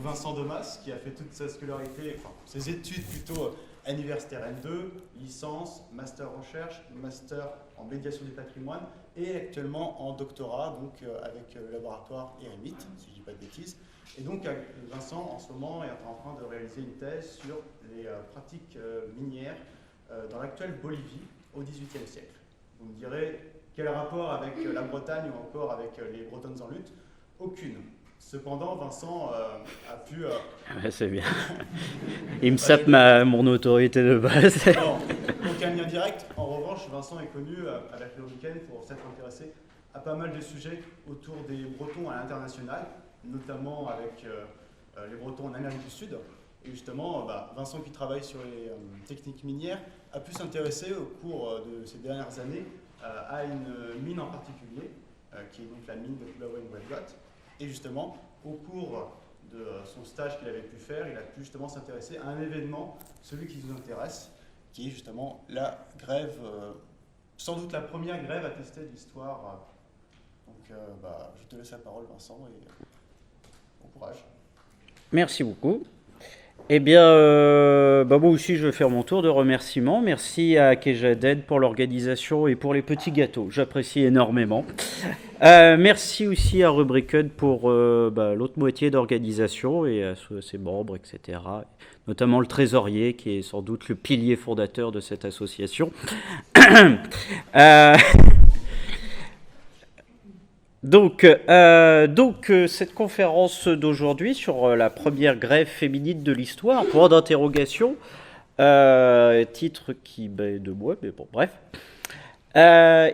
Vincent Domas, qui a fait toute sa scolarité, enfin ses études plutôt universitaires N2, licence, master recherche, master en médiation du patrimoine et actuellement en doctorat donc avec le laboratoire ERMIT, si je ne dis pas de bêtises. Et donc Vincent en ce moment est en train de réaliser une thèse sur les pratiques minières dans l'actuelle Bolivie au XVIIIe siècle. Vous me direz quel rapport avec la Bretagne ou encore avec les Bretonnes en lutte? Aucune. Cependant, Vincent a pu... Ouais, c'est bien. Il me sape mon autorité de base. Non, aucun lien direct. En revanche, Vincent est connu avec le week-end pour s'être intéressé à pas mal de sujets autour des Bretons à l'international, notamment avec les Bretons en Amérique du Sud. Et justement, Vincent, qui travaille sur les techniques minières, a pu s'intéresser au cours de ces dernières années à une mine en particulier, qui est donc la mine de Pulawen-Huelgat. Et justement, au cours de son stage qu'il avait pu faire, il a pu justement s'intéresser à un événement, celui qui nous intéresse, qui est justement la grève, sans doute la première grève attestée de l'histoire. Donc, je te laisse la parole, Vincent, et bon courage. Merci beaucoup. Eh bien, moi aussi, je vais faire mon tour de remerciements. Merci à Kejaded pour l'organisation et pour les petits gâteaux. J'apprécie énormément. Merci aussi à Rubricud pour l'autre moitié d'organisation et à ses membres, etc. Notamment le trésorier, qui est sans doute le pilier fondateur de cette association. Donc, cette conférence d'aujourd'hui sur la première grève féminine de l'histoire, point d'interrogation, titre qui est de moi, mais bon, bref.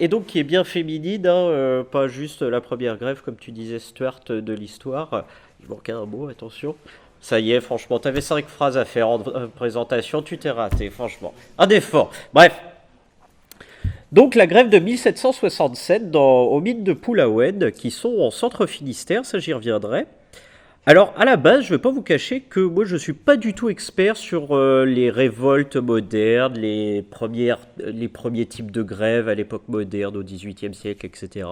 Et donc qui est bien féminine, pas juste la première grève, comme tu disais, Stuart, de l'histoire. Il manquait un mot, attention. Ça y est, franchement, tu avais 5 phrases à faire en présentation, tu t'es raté, franchement. Un effort. Bref. Donc la grève de 1767 aux mines de Pulawen, qui sont en centre-Finistère, ça j'y reviendrai. Alors à la base, je ne vais pas vous cacher que moi je ne suis pas du tout expert sur les révoltes modernes, les premiers types de grèves à l'époque moderne, au XVIIIe siècle, etc.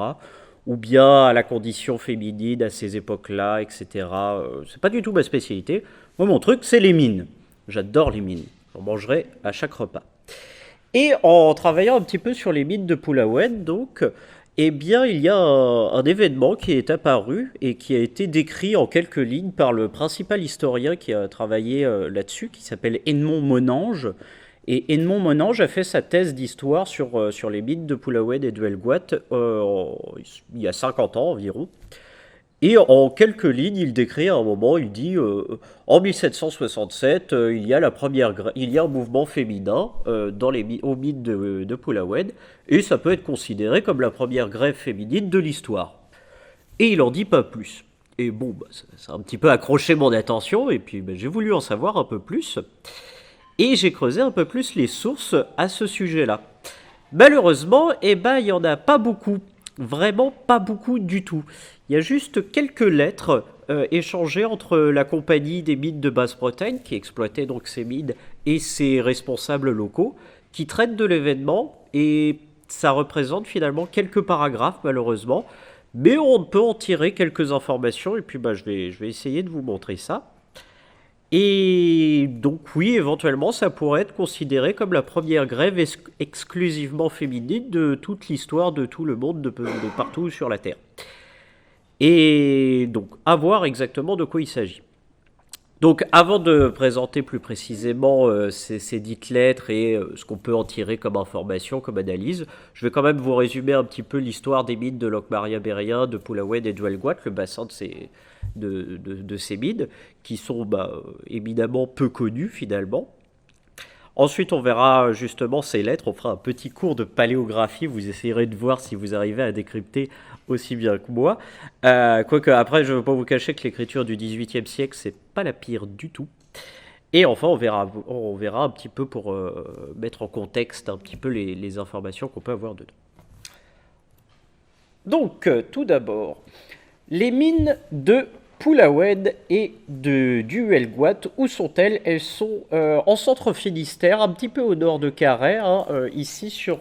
Ou bien à la condition féminine à ces époques-là, etc. C'est pas du tout ma spécialité. Moi mon truc c'est les mines. J'adore les mines. J'en mangerai à chaque repas. Et en travaillant un petit peu sur les mines de Pulawen, donc, eh bien, il y a un événement qui est apparu et qui a été décrit en quelques lignes par le principal historien qui a travaillé là-dessus, qui s'appelle Edmond Monange. Et Edmond Monange a fait sa thèse d'histoire sur les mines de Pulawen et de Huelgat il y a 50 ans environ. Et en quelques lignes, il décrit à un moment, il dit en 1767, il y a un mouvement féminin aux mines de Pulawen, et ça peut être considéré comme la première grève féminine de l'histoire. Et il en dit pas plus. Et bon, ça a un petit peu accroché mon attention, et puis j'ai voulu en savoir un peu plus. Et j'ai creusé un peu plus les sources à ce sujet-là. Malheureusement, il n'y en a pas beaucoup. Vraiment pas beaucoup du tout. Il y a juste quelques lettres échangées entre la compagnie des mines de Basse-Bretagne, qui exploitait donc ces mines, et ses responsables locaux, qui traitent de l'événement, et ça représente finalement quelques paragraphes malheureusement, mais on peut en tirer quelques informations, et puis je vais essayer de vous montrer ça. Et donc oui, éventuellement, ça pourrait être considéré comme la première grève exclusivement féminine de toute l'histoire de tout le monde, de partout sur la Terre. Et donc, à voir exactement de quoi il s'agit. Donc, avant de présenter plus précisément ces dites lettres et ce qu'on peut en tirer comme information, comme analyse, je vais quand même vous résumer un petit peu l'histoire des mines de Locmaria-Berrien, de Pulawen et de Huelgat, le bassin de ces mines, qui sont évidemment peu connues finalement. Ensuite, on verra justement ces lettres, on fera un petit cours de paléographie, vous essayerez de voir si vous arrivez à décrypter aussi bien que moi. Quoique, après, je ne veux pas vous cacher que l'écriture du XVIIIe siècle, c'est pas la pire du tout. Et enfin, on verra un petit peu pour mettre en contexte un petit peu les informations qu'on peut avoir dedans. Donc, tout d'abord, les mines de Pulawen et du Huelgat, où sont-elles? Elles sont en centre Finistère, un petit peu au nord de Carhaix, ici sur,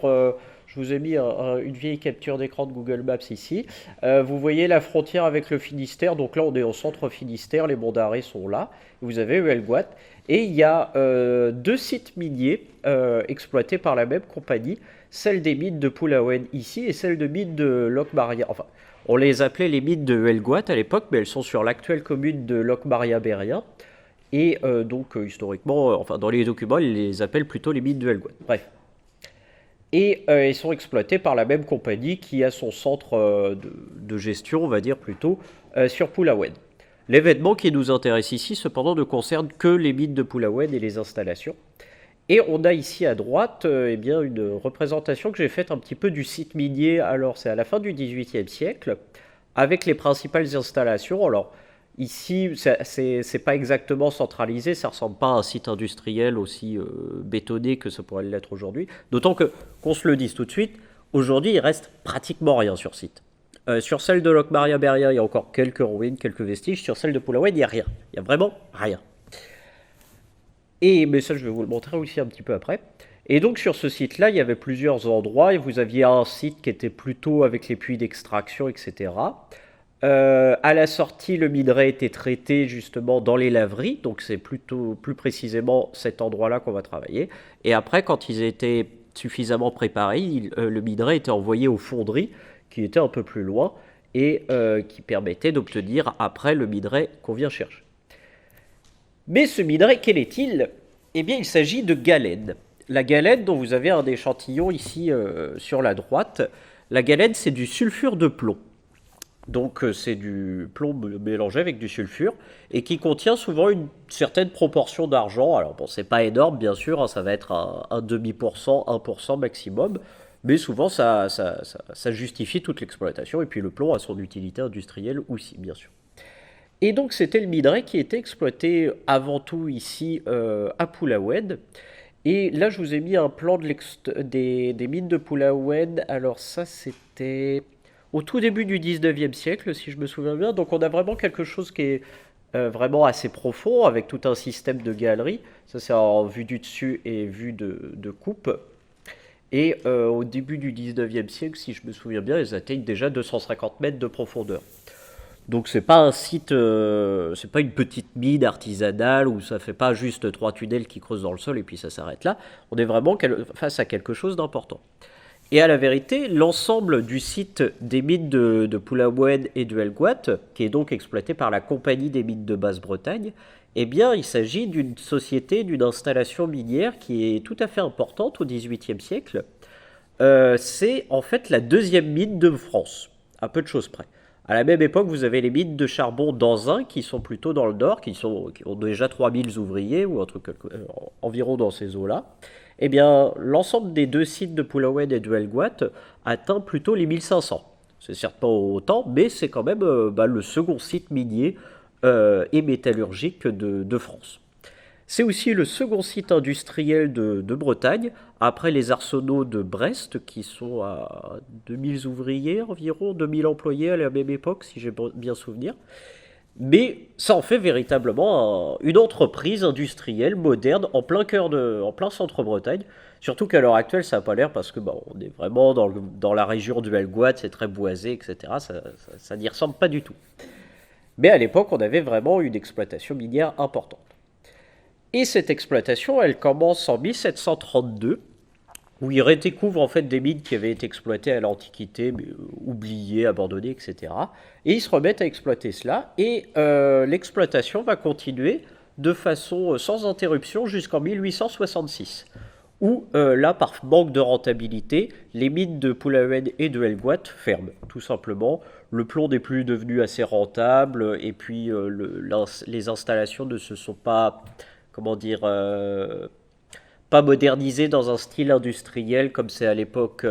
Je vous ai mis une vieille capture d'écran de Google Maps ici. Vous voyez la frontière avec le Finistère. Donc là, on est au centre Finistère. Les monts d'arrêt sont là. Vous avez Huelgoat. Et il y a deux sites miniers exploités par la même compagnie. Celle des mines de Pulawen ici et celle de mines de Locmaria. Enfin, on les appelait les mines de Huelgoat à l'époque, mais elles sont sur l'actuelle commune de Locmaria-Beria. Et donc, historiquement, enfin, dans les documents, ils les appellent plutôt les mines de Huelgoat. Bref. Et ils sont exploités par la même compagnie qui a son centre de gestion, on va dire plutôt, sur Pulawen. L'événement qui nous intéresse ici, cependant, ne concerne que les mines de Pulawen et les installations. Et on a ici à droite eh bien, une représentation que j'ai faite un petit peu du site minier. Alors, c'est à la fin du XVIIIe siècle, avec les principales installations. Alors, ici, c'est pas exactement centralisé, ça ressemble pas à un site industriel aussi bétonné que ça pourrait l'être aujourd'hui. D'autant que, qu'on se le dise tout de suite, aujourd'hui, il reste pratiquement rien sur site. Sur celle de Locmaria-Beria, il y a encore quelques ruines, quelques vestiges. Sur celle de Pulawen, il n'y a rien. Il n'y a vraiment rien. Mais ça, je vais vous le montrer aussi un petit peu après. Et donc, sur ce site-là, il y avait plusieurs endroits. Et vous aviez un site qui était plutôt avec les puits d'extraction, etc. À la sortie, le minerai était traité justement dans les laveries. Donc, c'est plutôt, plus précisément cet endroit-là qu'on va travailler. Et après, quand ils étaient suffisamment préparés, le minerai était envoyé aux fonderies, qui étaient un peu plus loin, et qui permettait d'obtenir après le minerai qu'on vient chercher. Mais ce minerai, quel est-il? Eh bien, il s'agit de galène. La galène, dont vous avez un échantillon ici sur la droite, la galène, c'est du sulfure de plomb. Donc, c'est du plomb mélangé avec du sulfure et qui contient souvent une certaine proportion d'argent. Alors, bon, c'est pas énorme, bien sûr, hein, ça va être un demi-pourcent, 1% maximum, mais souvent, ça justifie toute l'exploitation. Et puis, le plomb a son utilité industrielle aussi, bien sûr. Et donc, c'était le minerai qui était exploité avant tout ici à Pulawen. Et là, je vous ai mis un plan des mines de Pulawen. Alors ça, c'était au tout début du 19e siècle, si je me souviens bien. Donc on a vraiment quelque chose qui est vraiment assez profond, avec tout un système de galeries. Ça, c'est en vue du dessus et vue de coupe. Et au début du 19e siècle, si je me souviens bien, ils atteignent déjà 250 mètres de profondeur. Donc c'est pas un site, c'est pas une petite mine artisanale où ça fait pas juste 3 tunnels qui creusent dans le sol et puis ça s'arrête là. On est vraiment face à quelque chose d'important. Et à la vérité, l'ensemble du site des mines de Pulawen et de Huelgoat, qui est donc exploité par la Compagnie des mines de Basse-Bretagne, eh bien il s'agit d'une société, d'une installation minière qui est tout à fait importante au XVIIIe siècle. C'est en fait la deuxième mine de France, à peu de choses près. À la même époque, vous avez les mines de charbon d'Anzin qui sont plutôt dans le nord, qui ont déjà 3000 ouvriers ou un truc environ dans ces eaux-là. Eh bien, l'ensemble des deux sites de Pulawen et de Huelgoat atteint plutôt les 1500. C'est certes pas autant, mais c'est quand même le second site minier et métallurgique de France. C'est aussi le second site industriel de Bretagne, après les arsenaux de Brest, qui sont à 2000 ouvriers environ, 2000 employés à la même époque, si j'ai bien souvenir. Mais ça en fait véritablement une entreprise industrielle moderne en plein centre-Bretagne. Surtout qu'à l'heure actuelle, ça n'a pas l'air parce que on est vraiment dans la région du Huelgoat, c'est très boisé, etc. Ça n'y ressemble pas du tout. Mais à l'époque, on avait vraiment une exploitation minière importante. Et cette exploitation, elle commence en 1732, où ils redécouvrent en fait des mines qui avaient été exploitées à l'Antiquité, mais oubliées, abandonnées, etc. Et ils se remettent à exploiter cela, et l'exploitation va continuer de façon sans interruption jusqu'en 1866, où là, par manque de rentabilité, les mines de Pulawen et de Huelgoat ferment, tout simplement. Le plomb n'est plus devenu assez rentable, et puis les installations ne se sont pas pas modernisé dans un style industriel comme c'est à l'époque,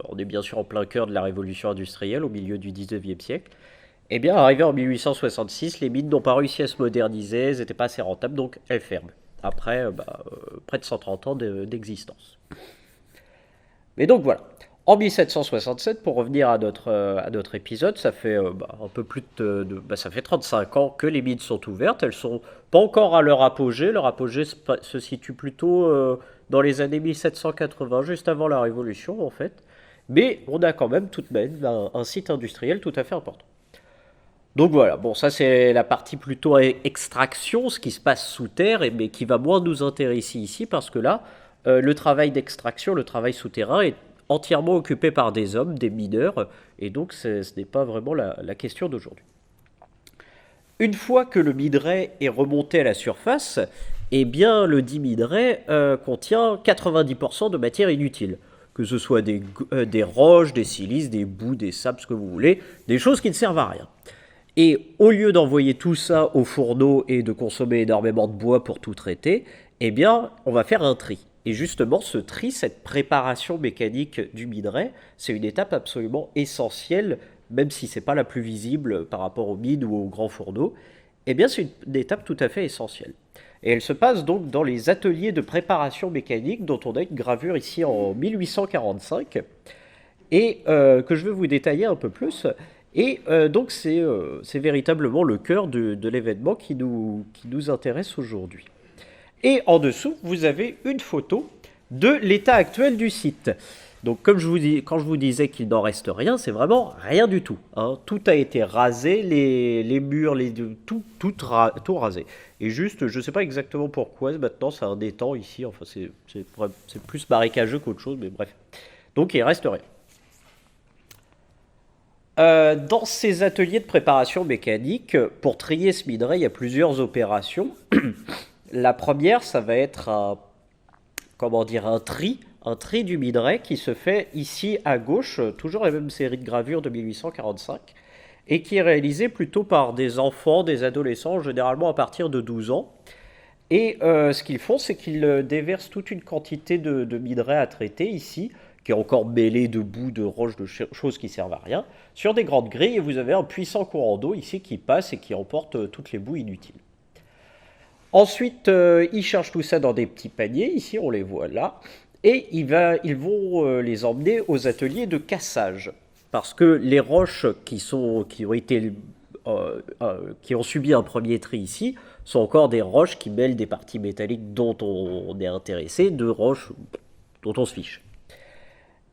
on est bien sûr en plein cœur de la révolution industrielle au milieu du 19e siècle. Eh bien, arrivé en 1866, les mines n'ont pas réussi à se moderniser, elles n'étaient pas assez rentables, donc elles ferment. Après près de 130 ans d'existence. Mais donc voilà. En 1767, pour revenir à notre épisode, ça fait un peu plus ça fait 35 ans que les mines sont ouvertes. Elles sont pas encore à leur apogée. Leur apogée se situe plutôt dans les années 1780, juste avant la Révolution en fait. mais on a quand même tout de même un site industriel tout à fait important. Donc voilà, bon ça c'est la partie plutôt extraction, ce qui se passe sous terre, mais qui va moins nous intéresser ici parce que là, le travail d'extraction, le travail souterrain est entièrement occupé par des hommes, des mineurs, et donc ce n'est pas vraiment la question d'aujourd'hui. Une fois que le minerai est remonté à la surface, eh bien le dit minerai contient 90% de matière inutile. Que ce soit des roches, des silices, des boues, des sables, ce que vous voulez, des choses qui ne servent à rien. Et au lieu d'envoyer tout ça au fourneau et de consommer énormément de bois pour tout traiter, eh bien, on va faire un tri. Et justement, ce tri, cette préparation mécanique du minerai, c'est une étape absolument essentielle, même si ce n'est pas la plus visible par rapport aux mines ou aux grands fourneaux. Eh bien, c'est une étape tout à fait essentielle. Et elle se passe donc dans les ateliers de préparation mécanique dont on a une gravure ici en 1845 et que je vais vous détailler un peu plus. Et donc c'est véritablement le cœur de l'événement qui nous intéresse aujourd'hui. Et en dessous, vous avez une photo de l'état actuel du site. Donc comme quand je vous disais qu'il n'en reste rien, c'est vraiment rien du tout, hein. Tout a été rasé, les murs, tout rasé. Et juste, je ne sais pas exactement pourquoi, maintenant c'est un étang ici, enfin c'est plus marécageux qu'autre chose, mais bref. Donc il ne reste rien. Dans ces ateliers de préparation mécanique, pour trier ce minerai, il y a plusieurs opérations. La première, ça va être un tri du minerai qui se fait ici à gauche, toujours la même série de gravures de 1845, et qui est réalisée plutôt par des enfants, des adolescents, généralement à partir de 12 ans. Et ce qu'ils font, c'est qu'ils déversent toute une quantité de minerai à traiter ici, qui est encore mêlé de boue, de roches, de choses qui servent à rien, sur des grandes grilles, et vous avez un puissant courant d'eau ici qui passe et qui emporte toutes les boues inutiles. Ensuite, ils chargent tout ça dans des petits paniers, ici on les voit là, et ils vont les emmener aux ateliers de cassage. Parce que les roches qui ont subi un premier tri ici sont encore des roches qui mêlent des parties métalliques dont on est intéressé, de roches dont on se fiche.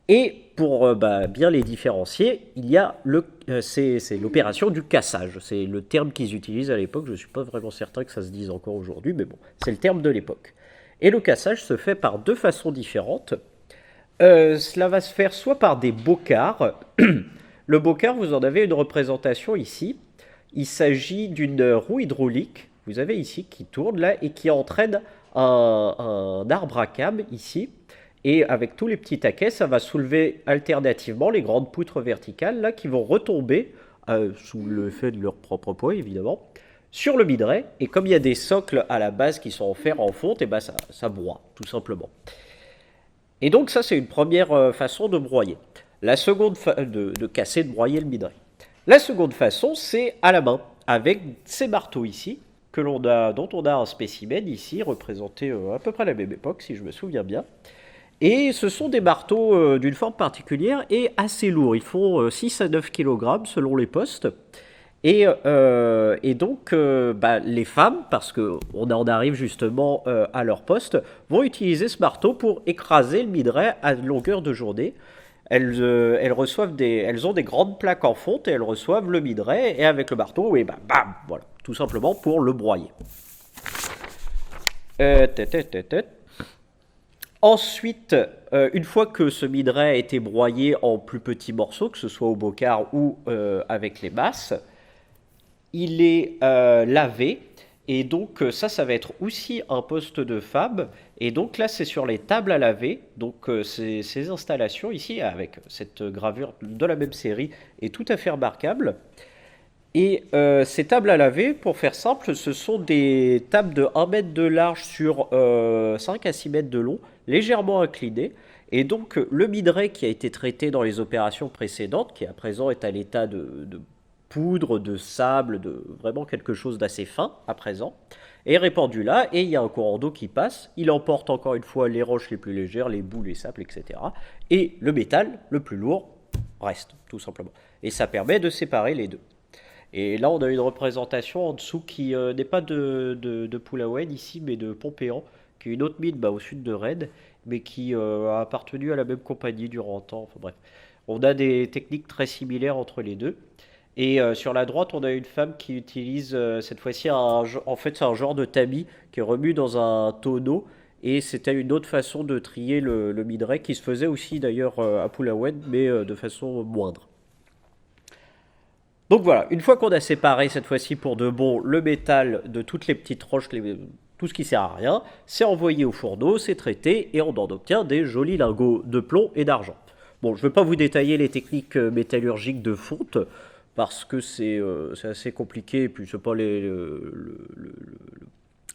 Et pour bien les différencier, il y a c'est l'opération du cassage. C'est le terme qu'ils utilisent à l'époque. Je ne suis pas vraiment certain que ça se dise encore aujourd'hui, mais bon, c'est le terme de l'époque. Et le cassage se fait par deux façons différentes. Cela va se faire soit par des bocards. Le bocard, vous en avez une représentation ici. Il s'agit d'une roue hydraulique, vous avez ici, qui tourne là et qui entraîne un arbre à câble ici. Et avec tous les petits taquets, ça va soulever alternativement les grandes poutres verticales là, qui vont retomber, sous l'effet de leur propre poids évidemment, sur le minerai. Et comme il y a des socles à la base qui sont en fer en fonte, et ça broie tout simplement. Et donc ça c'est une première façon de broyer. La seconde de casser, de broyer le minerai. La seconde façon c'est à la main, avec ces marteaux ici, dont on a un spécimen ici, représenté à peu près à la même époque si je me souviens bien. Et ce sont des marteaux d'une forme particulière et assez lourds. Ils font 6 à 9 kg selon les postes. Et donc, les femmes, parce qu'on en arrive justement à leur poste, vont utiliser ce marteau pour écraser le minerai à longueur de journée. Elles ont des grandes plaques en fonte et elles reçoivent le minerai. Et avec le marteau, et bam, voilà, tout simplement pour le broyer. Ensuite, une fois que ce minerai a été broyé en plus petits morceaux, que ce soit au bocard ou avec les masses, il est lavé. Et donc ça va être aussi un poste de femme. Et donc là, c'est sur les tables à laver. Donc ces installations ici, avec cette gravure de la même série, est tout à fait remarquable. Et ces tables à laver, pour faire simple, ce sont des tables de 1 mètre de large sur 5 à 6 mètres de long, légèrement inclinées. Et donc le minerai qui a été traité dans les opérations précédentes, qui à présent est à l'état de poudre, de sable, de vraiment quelque chose d'assez fin à présent, est répandu là, et il y a un courant d'eau qui passe. Il emporte encore une fois les roches les plus légères, les boues, les sables, etc. Et le métal, le plus lourd, reste, tout simplement. Et ça permet de séparer les deux. Et là, on a une représentation en dessous qui n'est pas de Pulaouen ici, mais de Pompéan, qui est une autre mine au sud de Rennes, mais qui a appartenu à la même compagnie durant un temps. Enfin bref, on a des techniques très similaires entre les deux. Et sur la droite, on a une femme qui utilise cette fois-ci en fait c'est un genre de tamis qui est remis dans un tonneau. Et c'était une autre façon de trier le minerai qui se faisait aussi d'ailleurs à Poulaouen, mais de façon moindre. Donc voilà, une fois qu'on a séparé cette fois-ci pour de bon le métal de toutes les petites roches, tout ce qui sert à rien, c'est envoyé au fourneau, c'est traité et on en obtient des jolis lingots de plomb et d'argent. Bon, je ne vais pas vous détailler les techniques métallurgiques de fonte parce que c'est assez compliqué et puis c'est pas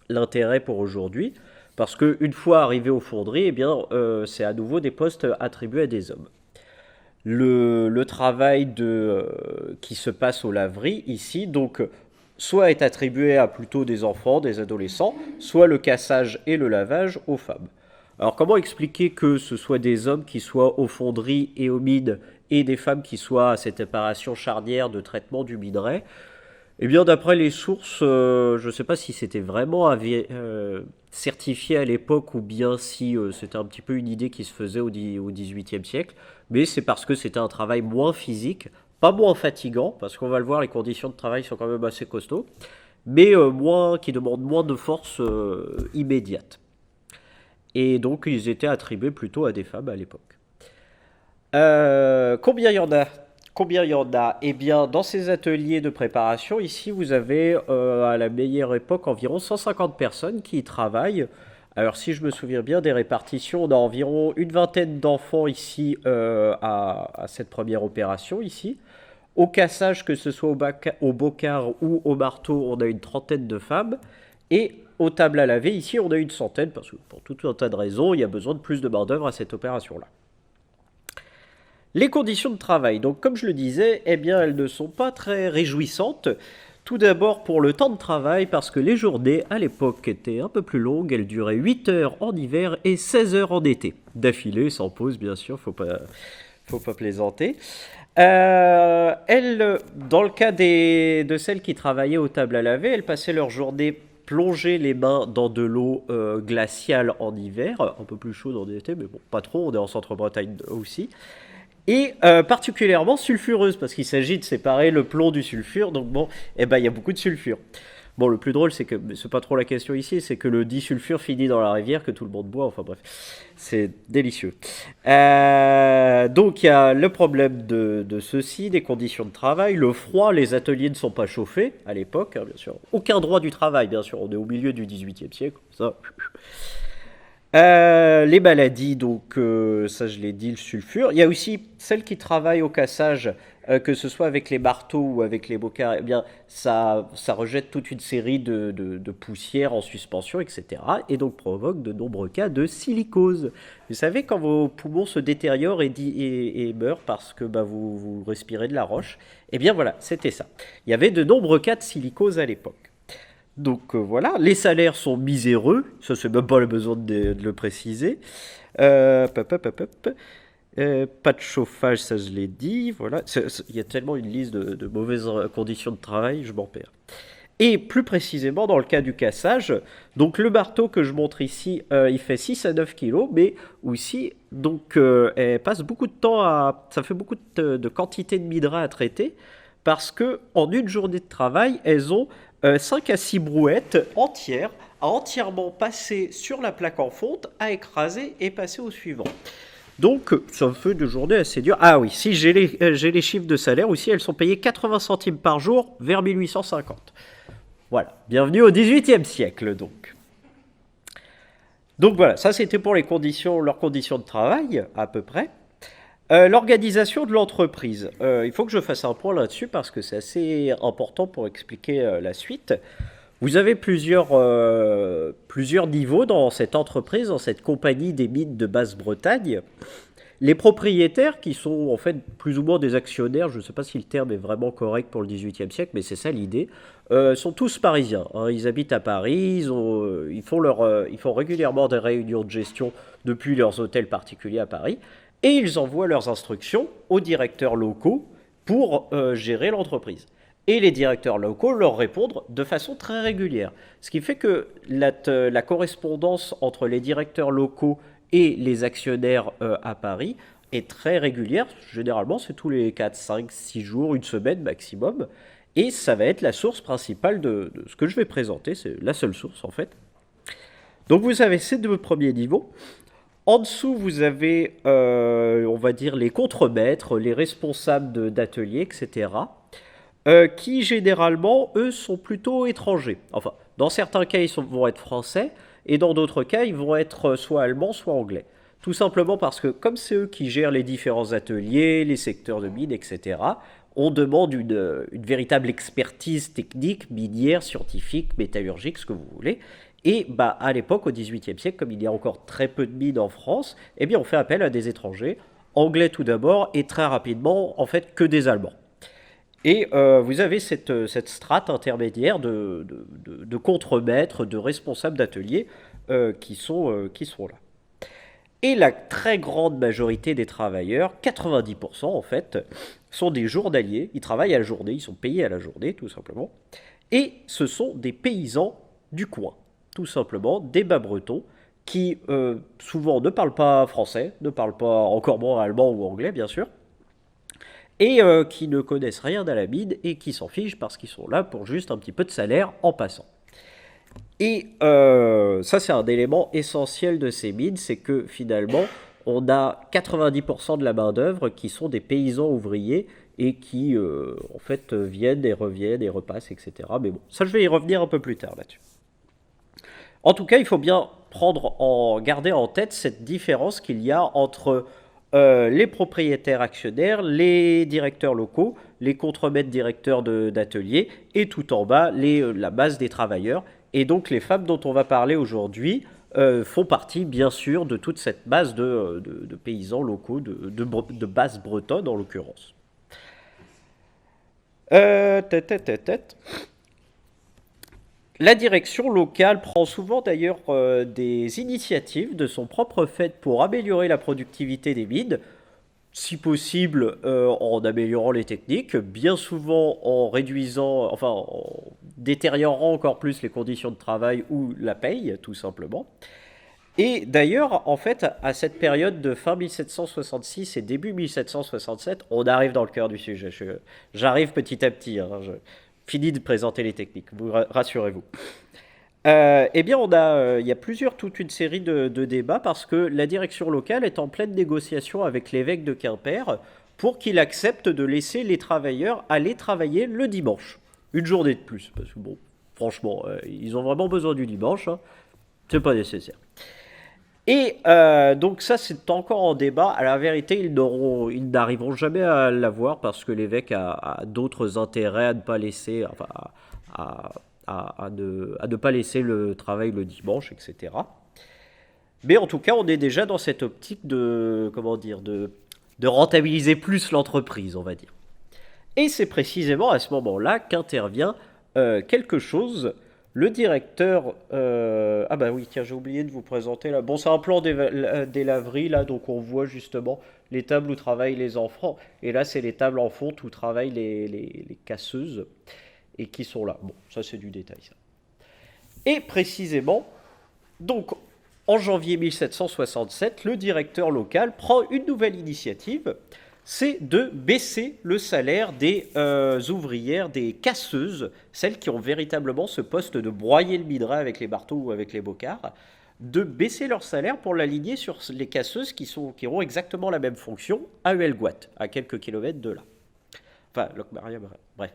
l'intérêt pour aujourd'hui. Parce qu'une fois arrivé aux fonderies, eh bien, c'est à nouveau des postes attribués à des hommes. Le travail qui se passe aux laveries ici, donc, soit est attribué à plutôt des enfants, des adolescents, soit le cassage et le lavage aux femmes. Alors comment expliquer que ce soit des hommes qui soient aux fonderies et aux mines et des femmes qui soient à cette opération charnière de traitement du minerai? Eh bien, d'après les sources, je ne sais pas si c'était vraiment certifié à l'époque ou bien si c'était un petit peu une idée qui se faisait au XVIIIe siècle, mais c'est parce que c'était un travail moins physique, pas moins fatigant, parce qu'on va le voir, les conditions de travail sont quand même assez costauds, mais qui demandent moins de force immédiate. Et donc, ils étaient attribués plutôt à des femmes à l'époque. Combien il y en a? Combien il y en a? Eh bien, dans ces ateliers de préparation, ici, vous avez à la meilleure époque environ 150 personnes qui y travaillent. Alors, si je me souviens bien des répartitions, on a environ une vingtaine d'enfants ici à cette première opération ici. Au cassage, que ce soit au bocard ou au marteau, on a une trentaine de femmes. Et aux tables à laver, ici, on a une centaine, parce que pour tout un tas de raisons, il y a besoin de plus de main-d'œuvre à cette opération-là. Les conditions de travail, donc comme je le disais, eh bien elles ne sont pas très réjouissantes. Tout d'abord pour le temps de travail, parce que les journées à l'époque étaient un peu plus longues, elles duraient 8 heures en hiver et 16 heures en été. D'affilée, sans pause bien sûr, faut pas plaisanter. Elles, dans le cas de celles qui travaillaient aux tables à laver, elles passaient leur journée plonger les mains dans de l'eau glaciale en hiver, un peu plus chaude en été, mais bon, pas trop, on est en centre-Bretagne aussi. Et particulièrement sulfureuse, parce qu'il s'agit de séparer le plomb du sulfure, donc bon, eh ben, il y a beaucoup de sulfure. Bon, le plus drôle, c'est que, c'est pas trop la question ici, c'est que le disulfure finit dans la rivière que tout le monde boit, enfin bref, c'est délicieux. Donc il y a le problème de ceci, des conditions de travail, le froid, les ateliers ne sont pas chauffés à l'époque, hein, bien sûr. Aucun droit du travail, bien sûr, on est au milieu du XVIIIe siècle, ça... Les maladies, donc ça je l'ai dit, le sulfure. Il y a aussi celles qui travaillent au cassage, que ce soit avec les marteaux ou avec les bocards, eh bien ça rejette toute une série de poussières en suspension, etc. Et donc provoque de nombreux cas de silicose. Vous savez, quand vos poumons se détériorent et meurent parce que vous respirez de la roche, eh bien voilà, c'était ça. Il y avait de nombreux cas de silicose à l'époque. Donc voilà, les salaires sont miséreux, ça c'est même pas le besoin de le préciser. Pas de chauffage, ça je l'ai dit, voilà. Il y a tellement une liste de mauvaises conditions de travail, je m'en perds. Et plus précisément dans le cas du cassage, donc le marteau que je montre ici, il fait 6 à 9 kg, mais aussi, donc elle passe beaucoup de temps ça fait beaucoup de quantité de minerai à traiter, parce que en une journée de travail, elles ont 5 à 6 brouettes entières à entièrement passer sur la plaque en fonte, à écraser et passer au suivant. Donc, ça fait de journées assez dures. Ah oui, si j'ai les chiffres de salaire aussi, elles sont payées 80 centimes par jour vers 1850. Voilà, bienvenue au XVIIIe siècle donc. Donc voilà, ça c'était pour leurs conditions de travail à peu près. L'organisation de l'entreprise. Il faut que je fasse un point là-dessus parce que c'est assez important pour expliquer la suite. Vous avez plusieurs niveaux dans cette entreprise, dans cette compagnie des mines de Basse-Bretagne. Les propriétaires, qui sont en fait plus ou moins des actionnaires, je ne sais pas si le terme est vraiment correct pour le XVIIIe siècle, mais c'est ça l'idée, sont tous parisiens. Hein. Ils habitent à Paris, ils font régulièrement des réunions de gestion depuis leurs hôtels particuliers à Paris. Et ils envoient leurs instructions aux directeurs locaux pour gérer l'entreprise. Et les directeurs locaux leur répondent de façon très régulière. Ce qui fait que la correspondance entre les directeurs locaux et les actionnaires à Paris est très régulière. Généralement, c'est tous les 4, 5, 6 jours, une semaine maximum. Et ça va être la source principale de ce que je vais présenter. C'est la seule source en fait. Donc vous avez ces deux premiers niveaux. En dessous, vous avez, on va dire, les contremaîtres, les responsables d'ateliers, etc. Qui généralement, eux, sont plutôt étrangers. Enfin, dans certains cas, vont être français, et dans d'autres cas, ils vont être soit allemands, soit anglais. Tout simplement parce que, comme c'est eux qui gèrent les différents ateliers, les secteurs de mine, etc., on demande une véritable expertise technique, minière, scientifique, métallurgique, ce que vous voulez. Et bah, à l'époque, au XVIIIe siècle, comme il y a encore très peu de mines en France, eh bien, on fait appel à des étrangers, anglais tout d'abord, et très rapidement, en fait, que des Allemands. Et vous avez cette strate intermédiaire de contremaîtres, de responsables d'ateliers qui sont là. Et la très grande majorité des travailleurs, 90% en fait, sont des journaliers. Ils travaillent à la journée, ils sont payés à la journée tout simplement. Et ce sont des paysans du coin, tout simplement, des bas-bretons qui souvent ne parlent pas français, ne parlent pas encore moins allemand ou anglais bien sûr, et qui ne connaissent rien à la mine et qui s'en fichent parce qu'ils sont là pour juste un petit peu de salaire en passant. Et ça, c'est un élément essentiel de ces mines, c'est que finalement, on a 90% de la main-d'œuvre qui sont des paysans ouvriers et qui, en fait, viennent et reviennent et repassent, etc. Mais bon, ça, je vais y revenir un peu plus tard là-dessus. En tout cas, il faut bien garder en tête cette différence qu'il y a entre les propriétaires actionnaires, les directeurs locaux, les contremaîtres directeurs d'ateliers, et tout en bas, la base des travailleurs. Et donc les femmes dont on va parler aujourd'hui font partie, bien sûr, de toute cette base de paysans locaux, de base bretonne en l'occurrence. La direction locale prend souvent d'ailleurs des initiatives de son propre fait pour améliorer la productivité des mines, si possible en améliorant les techniques, bien souvent en réduisant, enfin en détériorant encore plus les conditions de travail ou la paye, tout simplement. Et d'ailleurs, en fait, à cette période de fin 1766 et début 1767, on arrive dans le cœur du sujet. J'arrive petit à petit, hein, je finis de présenter les techniques, rassurez-vous. Eh bien, il y a toute une série de débats parce que la direction locale est en pleine négociation avec l'évêque de Quimper pour qu'il accepte de laisser les travailleurs aller travailler le dimanche. Une journée de plus, parce que bon, franchement, ils ont vraiment besoin du dimanche, hein, c'est pas nécessaire. Et donc ça, c'est encore en débat. À la vérité, ils n'arriveront jamais à l'avoir parce que l'évêque a d'autres intérêts à ne pas laisser, enfin, à ne pas laisser le travail le dimanche, etc. Mais en tout cas, on est déjà dans cette optique de rentabiliser plus l'entreprise, on va dire. Et c'est précisément à ce moment-là qu'intervient quelque chose. Le directeur... ah bah oui, tiens, j'ai oublié de vous présenter là. Bon, c'est un plan des laveries, là, donc on voit justement les tables où travaillent les enfants. Et là, c'est les tables en fonte où travaillent les casseuses et qui sont là. Bon, ça c'est du détail, ça. Et précisément, donc, en janvier 1767, le directeur local prend une nouvelle initiative, c'est de baisser le salaire des ouvrières, des casseuses, celles qui ont véritablement ce poste de broyer le minerai avec les marteaux ou avec les bocards, de baisser leur salaire pour l'aligner sur les casseuses qui auront exactement la même fonction à Huelgoat, à quelques kilomètres de là. Enfin, Locmaria, bref.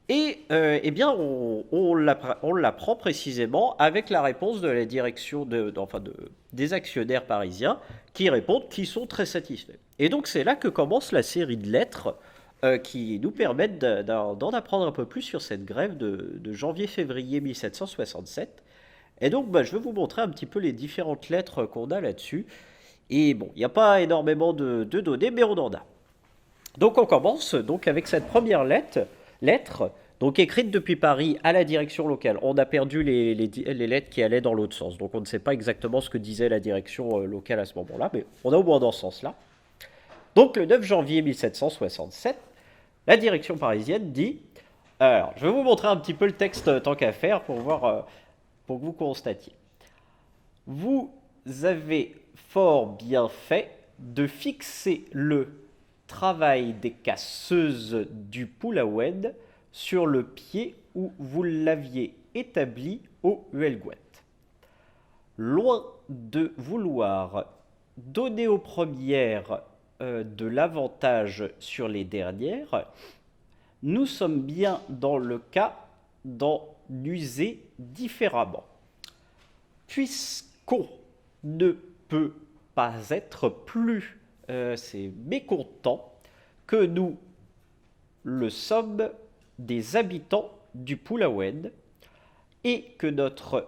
Et eh bien, on l'apprend précisément avec la réponse de la direction des actionnaires parisiens qui répondent qu'ils sont très satisfaits. Et donc c'est là que commence la série de lettres qui nous permettent d'en apprendre un peu plus sur cette grève de janvier-février 1767. Et donc je vais vous montrer un petit peu les différentes lettres qu'on a là-dessus. Et bon, il n'y a pas énormément de données, mais on en a. Donc on commence donc avec cette première lettre, donc écrite depuis Paris à la direction locale. On a perdu les lettres qui allaient dans l'autre sens, donc on ne sait pas exactement ce que disait la direction locale à ce moment-là, mais on a au moins dans ce sens-là. Donc le 9 janvier 1767, la direction parisienne dit Alors, je vais vous montrer un petit peu le texte tant qu'à faire pour voir, pour que vous constatiez. Vous avez fort bien fait de fixer le travail des casseuses du Poulaoued sur le pied où vous l'aviez établi au Huelguet. Loin de vouloir donner aux premières de l'avantage sur les dernières, nous sommes bien dans le cas d'en user différemment. Puisqu'on ne peut pas être plus mécontent que nous le sommes des habitants du Poulaoued et que notre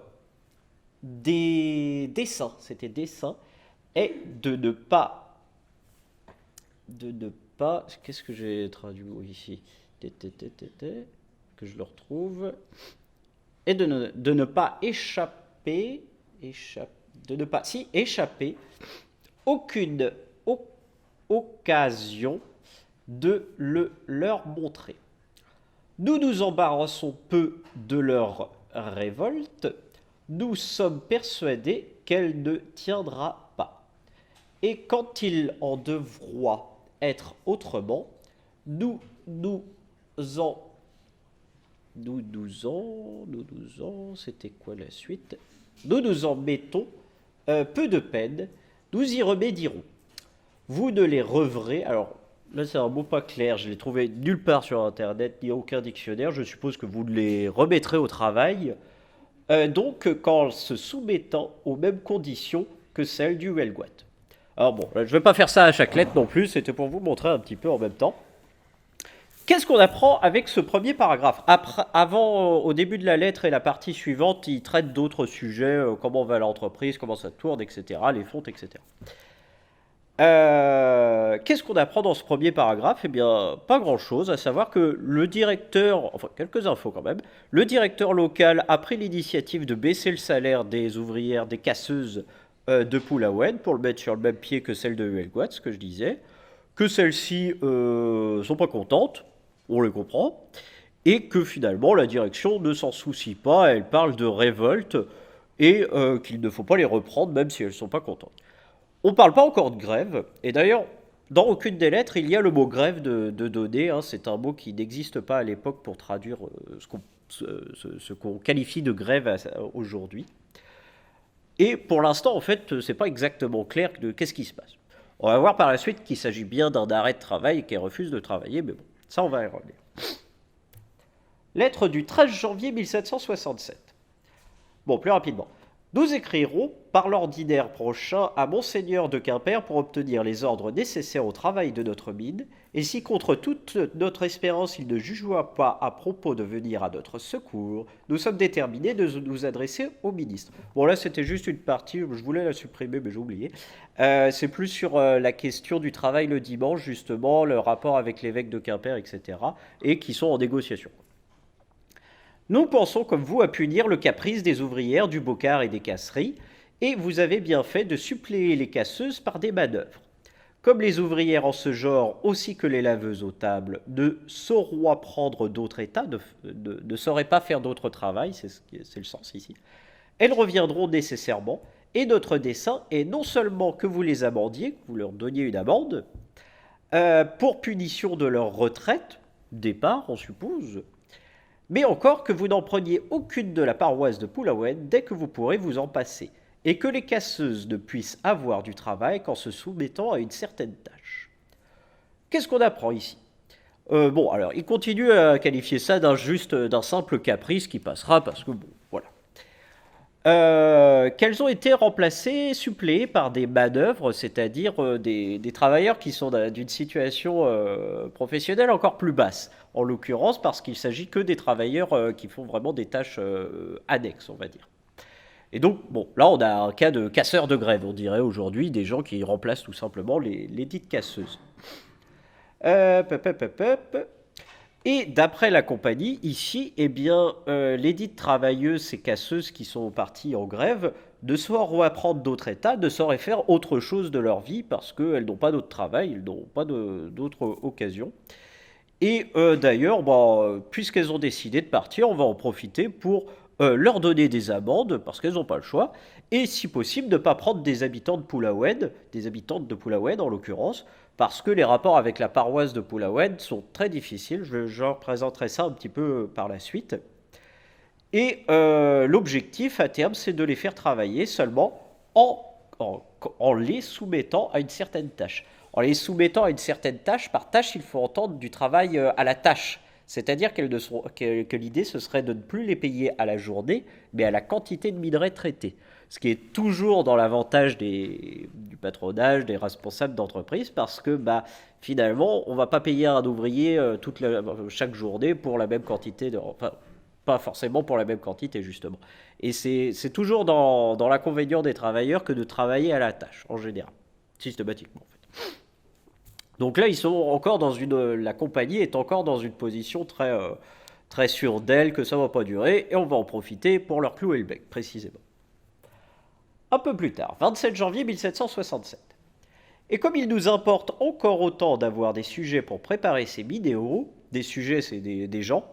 dessein est de ne pas, qu'est-ce que j'ai traduit ici, que je le retrouve, et de ne pas échapper aucune occasion de le leur montrer. Nous nous embarrassons peu de leur révolte, nous sommes persuadés qu'elle ne tiendra pas. Et quand il en devra être autrement, nous c'était quoi la suite? Nous nous en mettons peu de peine, nous y remédierons. Vous ne les reverrez, alors là c'est un mot pas clair, je l'ai trouvé nulle part sur internet, ni aucun dictionnaire, je suppose que vous les remettrez au travail, donc qu'en se soumettant aux mêmes conditions que celles du Huelguet. Alors bon, je ne vais pas faire ça à chaque lettre non plus, c'était pour vous montrer un petit peu en même temps. Qu'est-ce qu'on apprend avec ce premier paragraphe? Au début de la lettre et la partie suivante, il traite d'autres sujets, comment va l'entreprise, comment ça tourne, etc., les fontes, etc. Qu'est-ce qu'on apprend dans ce premier paragraphe? Eh bien, pas grand-chose, à savoir que le directeur, enfin quelques infos quand même, le directeur local a pris l'initiative de baisser le salaire des ouvrières, des casseuses de Poulaoued pour le mettre sur le même pied que celle de Huelguet, ce que je disais, que celles-ci sont pas contentes, on les comprend, et que finalement la direction ne s'en soucie pas, elle parle de révolte et qu'il ne faut pas les reprendre même si elles ne sont pas contentes. On ne parle pas encore de grève, et d'ailleurs, dans aucune des lettres, il y a le mot grève de donné, hein, c'est un mot qui n'existe pas à l'époque pour traduire ce qu'on qualifie de grève aujourd'hui. Et pour l'instant, en fait, c'est pas exactement clair de qu'est-ce qui se passe. On va voir par la suite qu'il s'agit bien d'un arrêt de travail et qu'elle refuse de travailler, mais bon, ça on va y revenir. Lettre du 13 janvier 1767. Bon, plus rapidement. Nous écrirons par l'ordinaire prochain à Monseigneur de Quimper pour obtenir les ordres nécessaires au travail de notre mine, et si contre toute notre espérance il ne jugea pas à propos de venir à notre secours, nous sommes déterminés de nous adresser au ministre. Bon là c'était juste une partie, je voulais la supprimer mais j'ai oublié. C'est plus sur la question du travail le dimanche justement, le rapport avec l'évêque de Quimper, etc. et qui sont en négociation. Nous pensons comme vous à punir le caprice des ouvrières du bocard et des casseries, et vous avez bien fait de suppléer les casseuses par des manœuvres. Comme les ouvrières en ce genre, aussi que les laveuses aux tables, ne sauront prendre d'autres états, ne sauraient pas faire d'autre travail, c'est le sens ici, elles reviendront nécessairement, et notre dessein est non seulement que vous les amendiez, que vous leur donniez une amende, pour punition de leur retraite, départ on suppose, mais encore que vous n'en preniez aucune de la paroisse de Poulaoued dès que vous pourrez vous en passer, et que les casseuses ne puissent avoir du travail qu'en se soumettant à une certaine tâche. Qu'est-ce qu'on apprend ici? Bon, alors, il continue à qualifier ça d'un simple caprice qui passera parce que, bon, voilà. Qu'elles ont été remplacées, suppléées par des manœuvres, c'est-à-dire des travailleurs qui sont d'une situation professionnelle encore plus basse. En l'occurrence, parce qu'il s'agit que des travailleurs qui font vraiment des tâches annexes, on va dire. Et donc, bon, là, on a un cas de casseurs de grève, on dirait aujourd'hui, des gens qui remplacent tout simplement les dites casseuses. Et d'après la compagnie, ici, eh bien, les dites travailleuses, ces casseuses qui sont parties en grève, ne sauraient apprendre d'autres états, ne sauraient faire autre chose de leur vie parce qu'elles n'ont pas d'autre travail, elles n'ont pas d'autre occasion. Et d'ailleurs, puisqu'elles ont décidé de partir, on va en profiter pour leur donner des amendes, parce qu'elles n'ont pas le choix, et si possible, de ne pas prendre des habitants de Pulaoued, des habitantes de Pulaoued en l'occurrence, parce que les rapports avec la paroisse de Pulaoued sont très difficiles. Je représenterai ça un petit peu par la suite. Et l'objectif à terme, c'est de les faire travailler seulement en les soumettant à une certaine tâche. En les soumettant à une certaine tâche, par tâche, il faut entendre du travail à la tâche. C'est-à-dire que l'idée, ce serait de ne plus les payer à la journée, mais à la quantité de minerais traités. Ce qui est toujours dans l'avantage du patronage, des responsables d'entreprise, parce que finalement, on ne va pas payer un ouvrier chaque journée pour la même quantité enfin, pas forcément pour la même quantité, justement. Et c'est toujours dans l'inconvénient des travailleurs que de travailler à la tâche, en général. Systématiquement, en fait. Donc là, ils sont encore la compagnie est encore dans une position très sûre d'elle, que ça ne va pas durer, et on va en profiter pour leur clouer le bec, précisément. Un peu plus tard, 27 janvier 1767. Et comme il nous importe encore autant d'avoir des sujets pour préparer ces vidéos, des sujets, c'est des gens,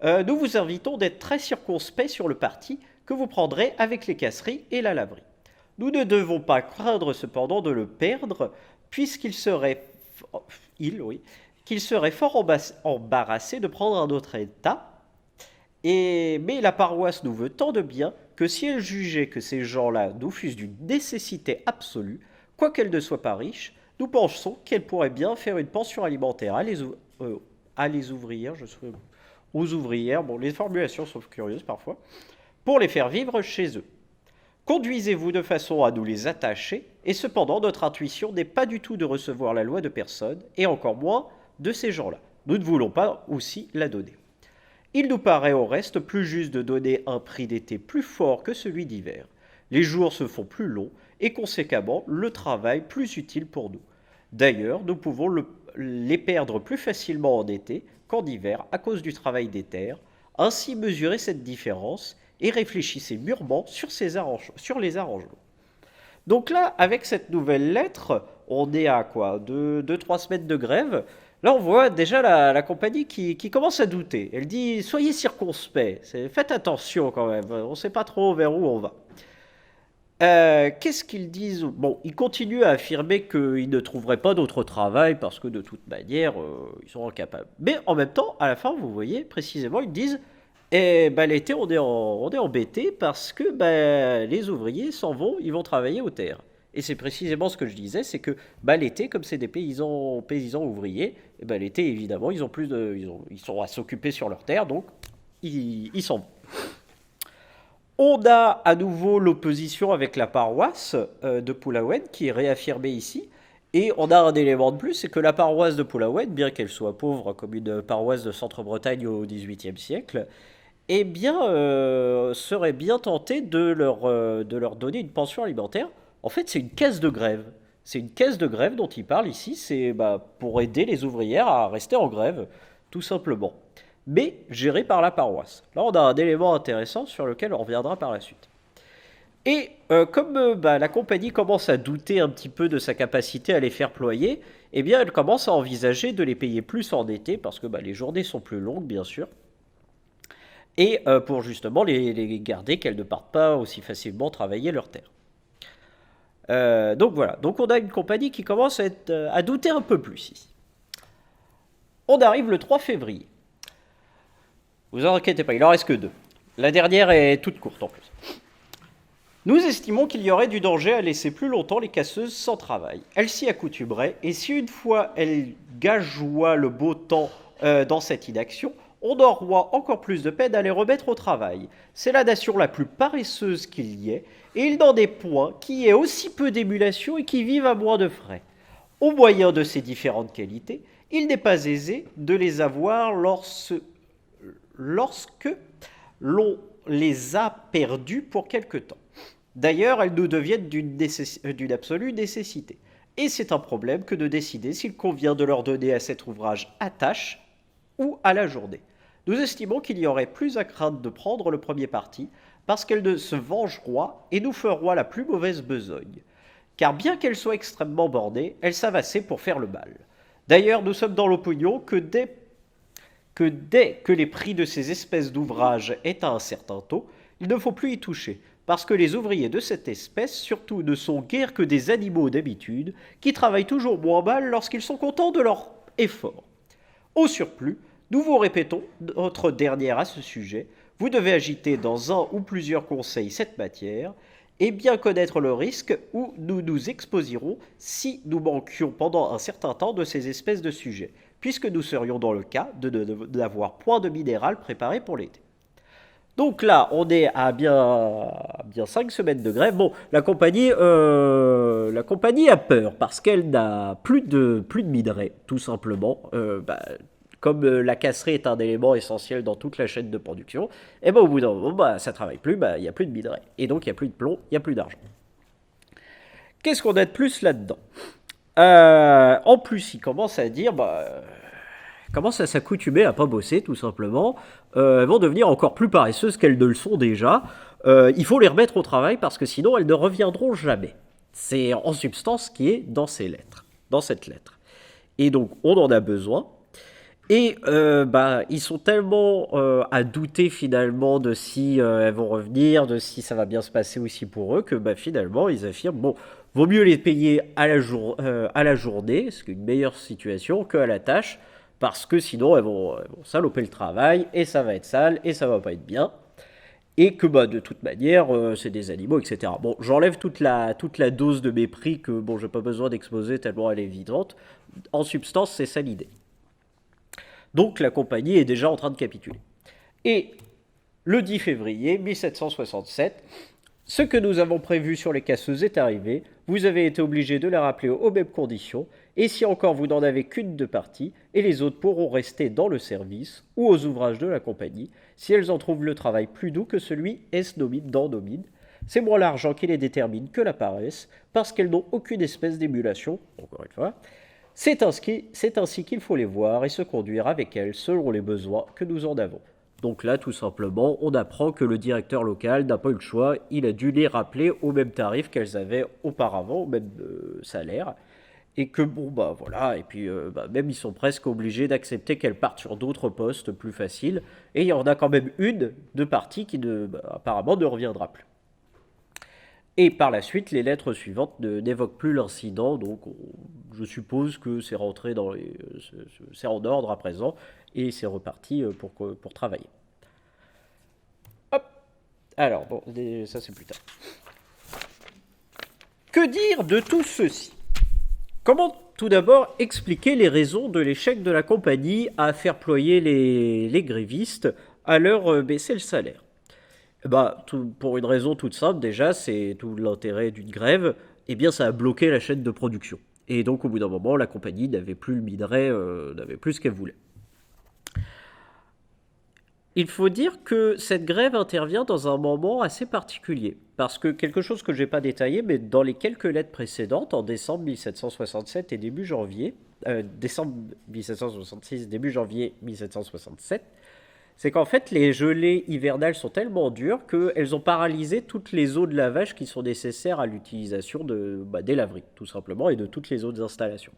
nous vous invitons d'être très circonspects sur le parti que vous prendrez avec les casseries et la laverie. Nous ne devons pas craindre cependant de le perdre, puisqu'il serait, qu'il serait fort embarrassé de prendre un autre état. Mais la paroisse nous veut tant de bien que si elle jugeait que ces gens-là nous fussent d'une nécessité absolue, quoiqu'elle ne soit pas riche, nous pensons qu'elle pourrait bien faire une pension alimentaire à les ouvrières, aux ouvrières, les formulations sont curieuses parfois, pour les faire vivre chez eux. Conduisez-vous de façon à nous les attacher, et cependant notre intuition n'est pas du tout de recevoir la loi de personne, et encore moins de ces gens-là. Nous ne voulons pas aussi la donner. Il nous paraît au reste plus juste de donner un prix d'été plus fort que celui d'hiver. Les jours se font plus longs, et conséquemment le travail plus utile pour nous. D'ailleurs, nous pouvons les perdre plus facilement en été qu'en hiver à cause du travail des terres. Ainsi mesurez cette différence et réfléchissez mûrement sur les arrangements. Donc là, avec cette nouvelle lettre, on est à quoi 2-3 semaines de grève. Là, on voit déjà la compagnie qui commence à douter. Elle dit, soyez circonspects, faites attention quand même, on ne sait pas trop vers où on va. Qu'est-ce qu'ils disent? Bon, ils continuent à affirmer qu'ils ne trouveraient pas d'autre travail parce que de toute manière, ils sont incapables. Mais en même temps, à la fin, vous voyez, précisément, ils disent l'été, on est embêté parce que les ouvriers s'en vont, ils vont travailler aux terres. Et c'est précisément ce que je disais, c'est que l'été, comme c'est des paysans ouvriers, l'été, évidemment, ils sont à s'occuper sur leurs terres, donc ils s'en vont. On a à nouveau l'opposition avec la paroisse de Pulaoued qui est réaffirmée ici. Et on a un élément de plus, c'est que la paroisse de Pulaoued, bien qu'elle soit pauvre comme une paroisse de Centre-Bretagne au XVIIIe siècle, serait bien tentée de leur donner une pension alimentaire. En fait, c'est une caisse de grève. C'est une caisse de grève dont il parle ici, c'est pour aider les ouvrières à rester en grève, tout simplement. Mais géré par la paroisse. Là, on a un élément intéressant sur lequel on reviendra par la suite. Et comme la compagnie commence à douter un petit peu de sa capacité à les faire ployer, elle commence à envisager de les payer plus en été, parce que les journées sont plus longues, bien sûr, et pour justement les garder, qu'elles ne partent pas aussi facilement travailler leur terre. Donc voilà, donc on a une compagnie qui commence à douter un peu plus ici. On arrive le 3 février. Vous inquiétez pas, il en reste que 2. La dernière est toute courte en plus. Nous estimons qu'il y aurait du danger à laisser plus longtemps les casseuses sans travail. Elles s'y accoutumeraient, et si une fois elles gageoient le beau temps dans cette inaction, on aura encore plus de peine à les remettre au travail. C'est la nation la plus paresseuse qu'il y ait, et il n'en est point qui ait aussi peu d'émulation et qui vive à moins de frais. Au moyen de ces différentes qualités, il n'est pas aisé de les avoir lorsque l'on les a perdues pour quelque temps. D'ailleurs, elles nous deviennent d'une absolue nécessité. Et c'est un problème que de décider s'il convient de leur donner à cet ouvrage à tâche ou à la journée. Nous estimons qu'il y aurait plus à craindre de prendre le premier parti, parce qu'elles se vengeront et nous feront la plus mauvaise besogne. Car bien qu'elles soient extrêmement bornées, elles savent assez pour faire le mal. D'ailleurs, nous sommes dans l'opinion que dès que les prix de ces espèces d'ouvrages est à un certain taux, il ne faut plus y toucher, parce que les ouvriers de cette espèce, surtout, ne sont guère que des animaux d'habitude, qui travaillent toujours moins mal lorsqu'ils sont contents de leur effort. Au surplus, nous vous répétons notre dernière à ce sujet, vous devez agiter dans un ou plusieurs conseils cette matière, et bien connaître le risque où nous nous exposerons si nous manquions pendant un certain temps de ces espèces de sujets, puisque nous serions dans le cas n'avoir point de minéral préparé pour l'été. Donc là, on est à bien 5 semaines de grève. Bon, la compagnie a peur parce qu'elle n'a plus de minerais, tout simplement. Comme la casserie est un élément essentiel dans toute la chaîne de production, et ben au bout d'un moment, ça travaille plus, il n'y a plus de minerais. Et donc il n'y a plus de plomb, il n'y a plus d'argent. Qu'est-ce qu'on a de plus là-dedans? En plus, il commence à dire, commence à s'accoutumer à pas bosser, tout simplement. Elles vont devenir encore plus paresseuses qu'elles ne le sont déjà. Il faut les remettre au travail parce que sinon elles ne reviendront jamais. C'est en substance ce qui est dans ces lettres, dans cette lettre. Et donc on en a besoin. Et ils sont tellement à douter finalement de si elles vont revenir, de si ça va bien se passer aussi pour eux, que finalement ils affirment, bon, vaut mieux les payer à la journée, ce qui est une meilleure situation, qu'à la tâche, parce que sinon elles vont saloper le travail, et ça va être sale, et ça va pas être bien. Et que de toute manière, c'est des animaux, etc. Bon, j'enlève toute la dose de mépris que j'ai pas besoin d'exposer tellement elle est évidente. En substance, c'est ça l'idée. Donc la compagnie est déjà en train de capituler. Et le 10 février 1767, ce que nous avons prévu sur les casseuses est arrivé, vous avez été obligés de les rappeler aux mêmes conditions, et si encore vous n'en avez qu'une de partie, et les autres pourront rester dans le service ou aux ouvrages de la compagnie, si elles en trouvent le travail plus doux que celui est-nomide d'endomide. C'est moins l'argent qui les détermine que la paresse, parce qu'elles n'ont aucune espèce d'émulation, encore une fois. C'est ainsi qu'il faut les voir et se conduire avec elles selon les besoins que nous en avons. Donc là, tout simplement, on apprend que le directeur local n'a pas eu le choix, il a dû les rappeler au même tarif qu'elles avaient auparavant, au même salaire, et que voilà, et puis même ils sont presque obligés d'accepter qu'elles partent sur d'autres postes plus faciles, et il y en a quand même une de partie qui apparemment ne reviendra plus. Et par la suite, les lettres suivantes n'évoquent plus l'incident, donc je suppose que c'est rentré c'est en ordre à présent, et c'est reparti pour travailler. Hop. Alors, ça c'est plus tard. Que dire de tout ceci? Comment tout d'abord expliquer les raisons de l'échec de la compagnie à faire ployer les grévistes à leur baisser le salaire? Pour une raison toute simple, déjà, c'est tout l'intérêt d'une grève, ça a bloqué la chaîne de production. Et donc, au bout d'un moment, la compagnie n'avait plus le minerai, n'avait plus ce qu'elle voulait. Il faut dire que cette grève intervient dans un moment assez particulier, parce que quelque chose que je n'ai pas détaillé, mais dans les quelques lettres précédentes, en décembre 1767 et début janvier, décembre 1766, début janvier 1767, c'est qu'en fait, les gelées hivernales sont tellement dures qu'elles ont paralysé toutes les eaux de lavage qui sont nécessaires à l'utilisation des laveries, tout simplement, et de toutes les autres installations.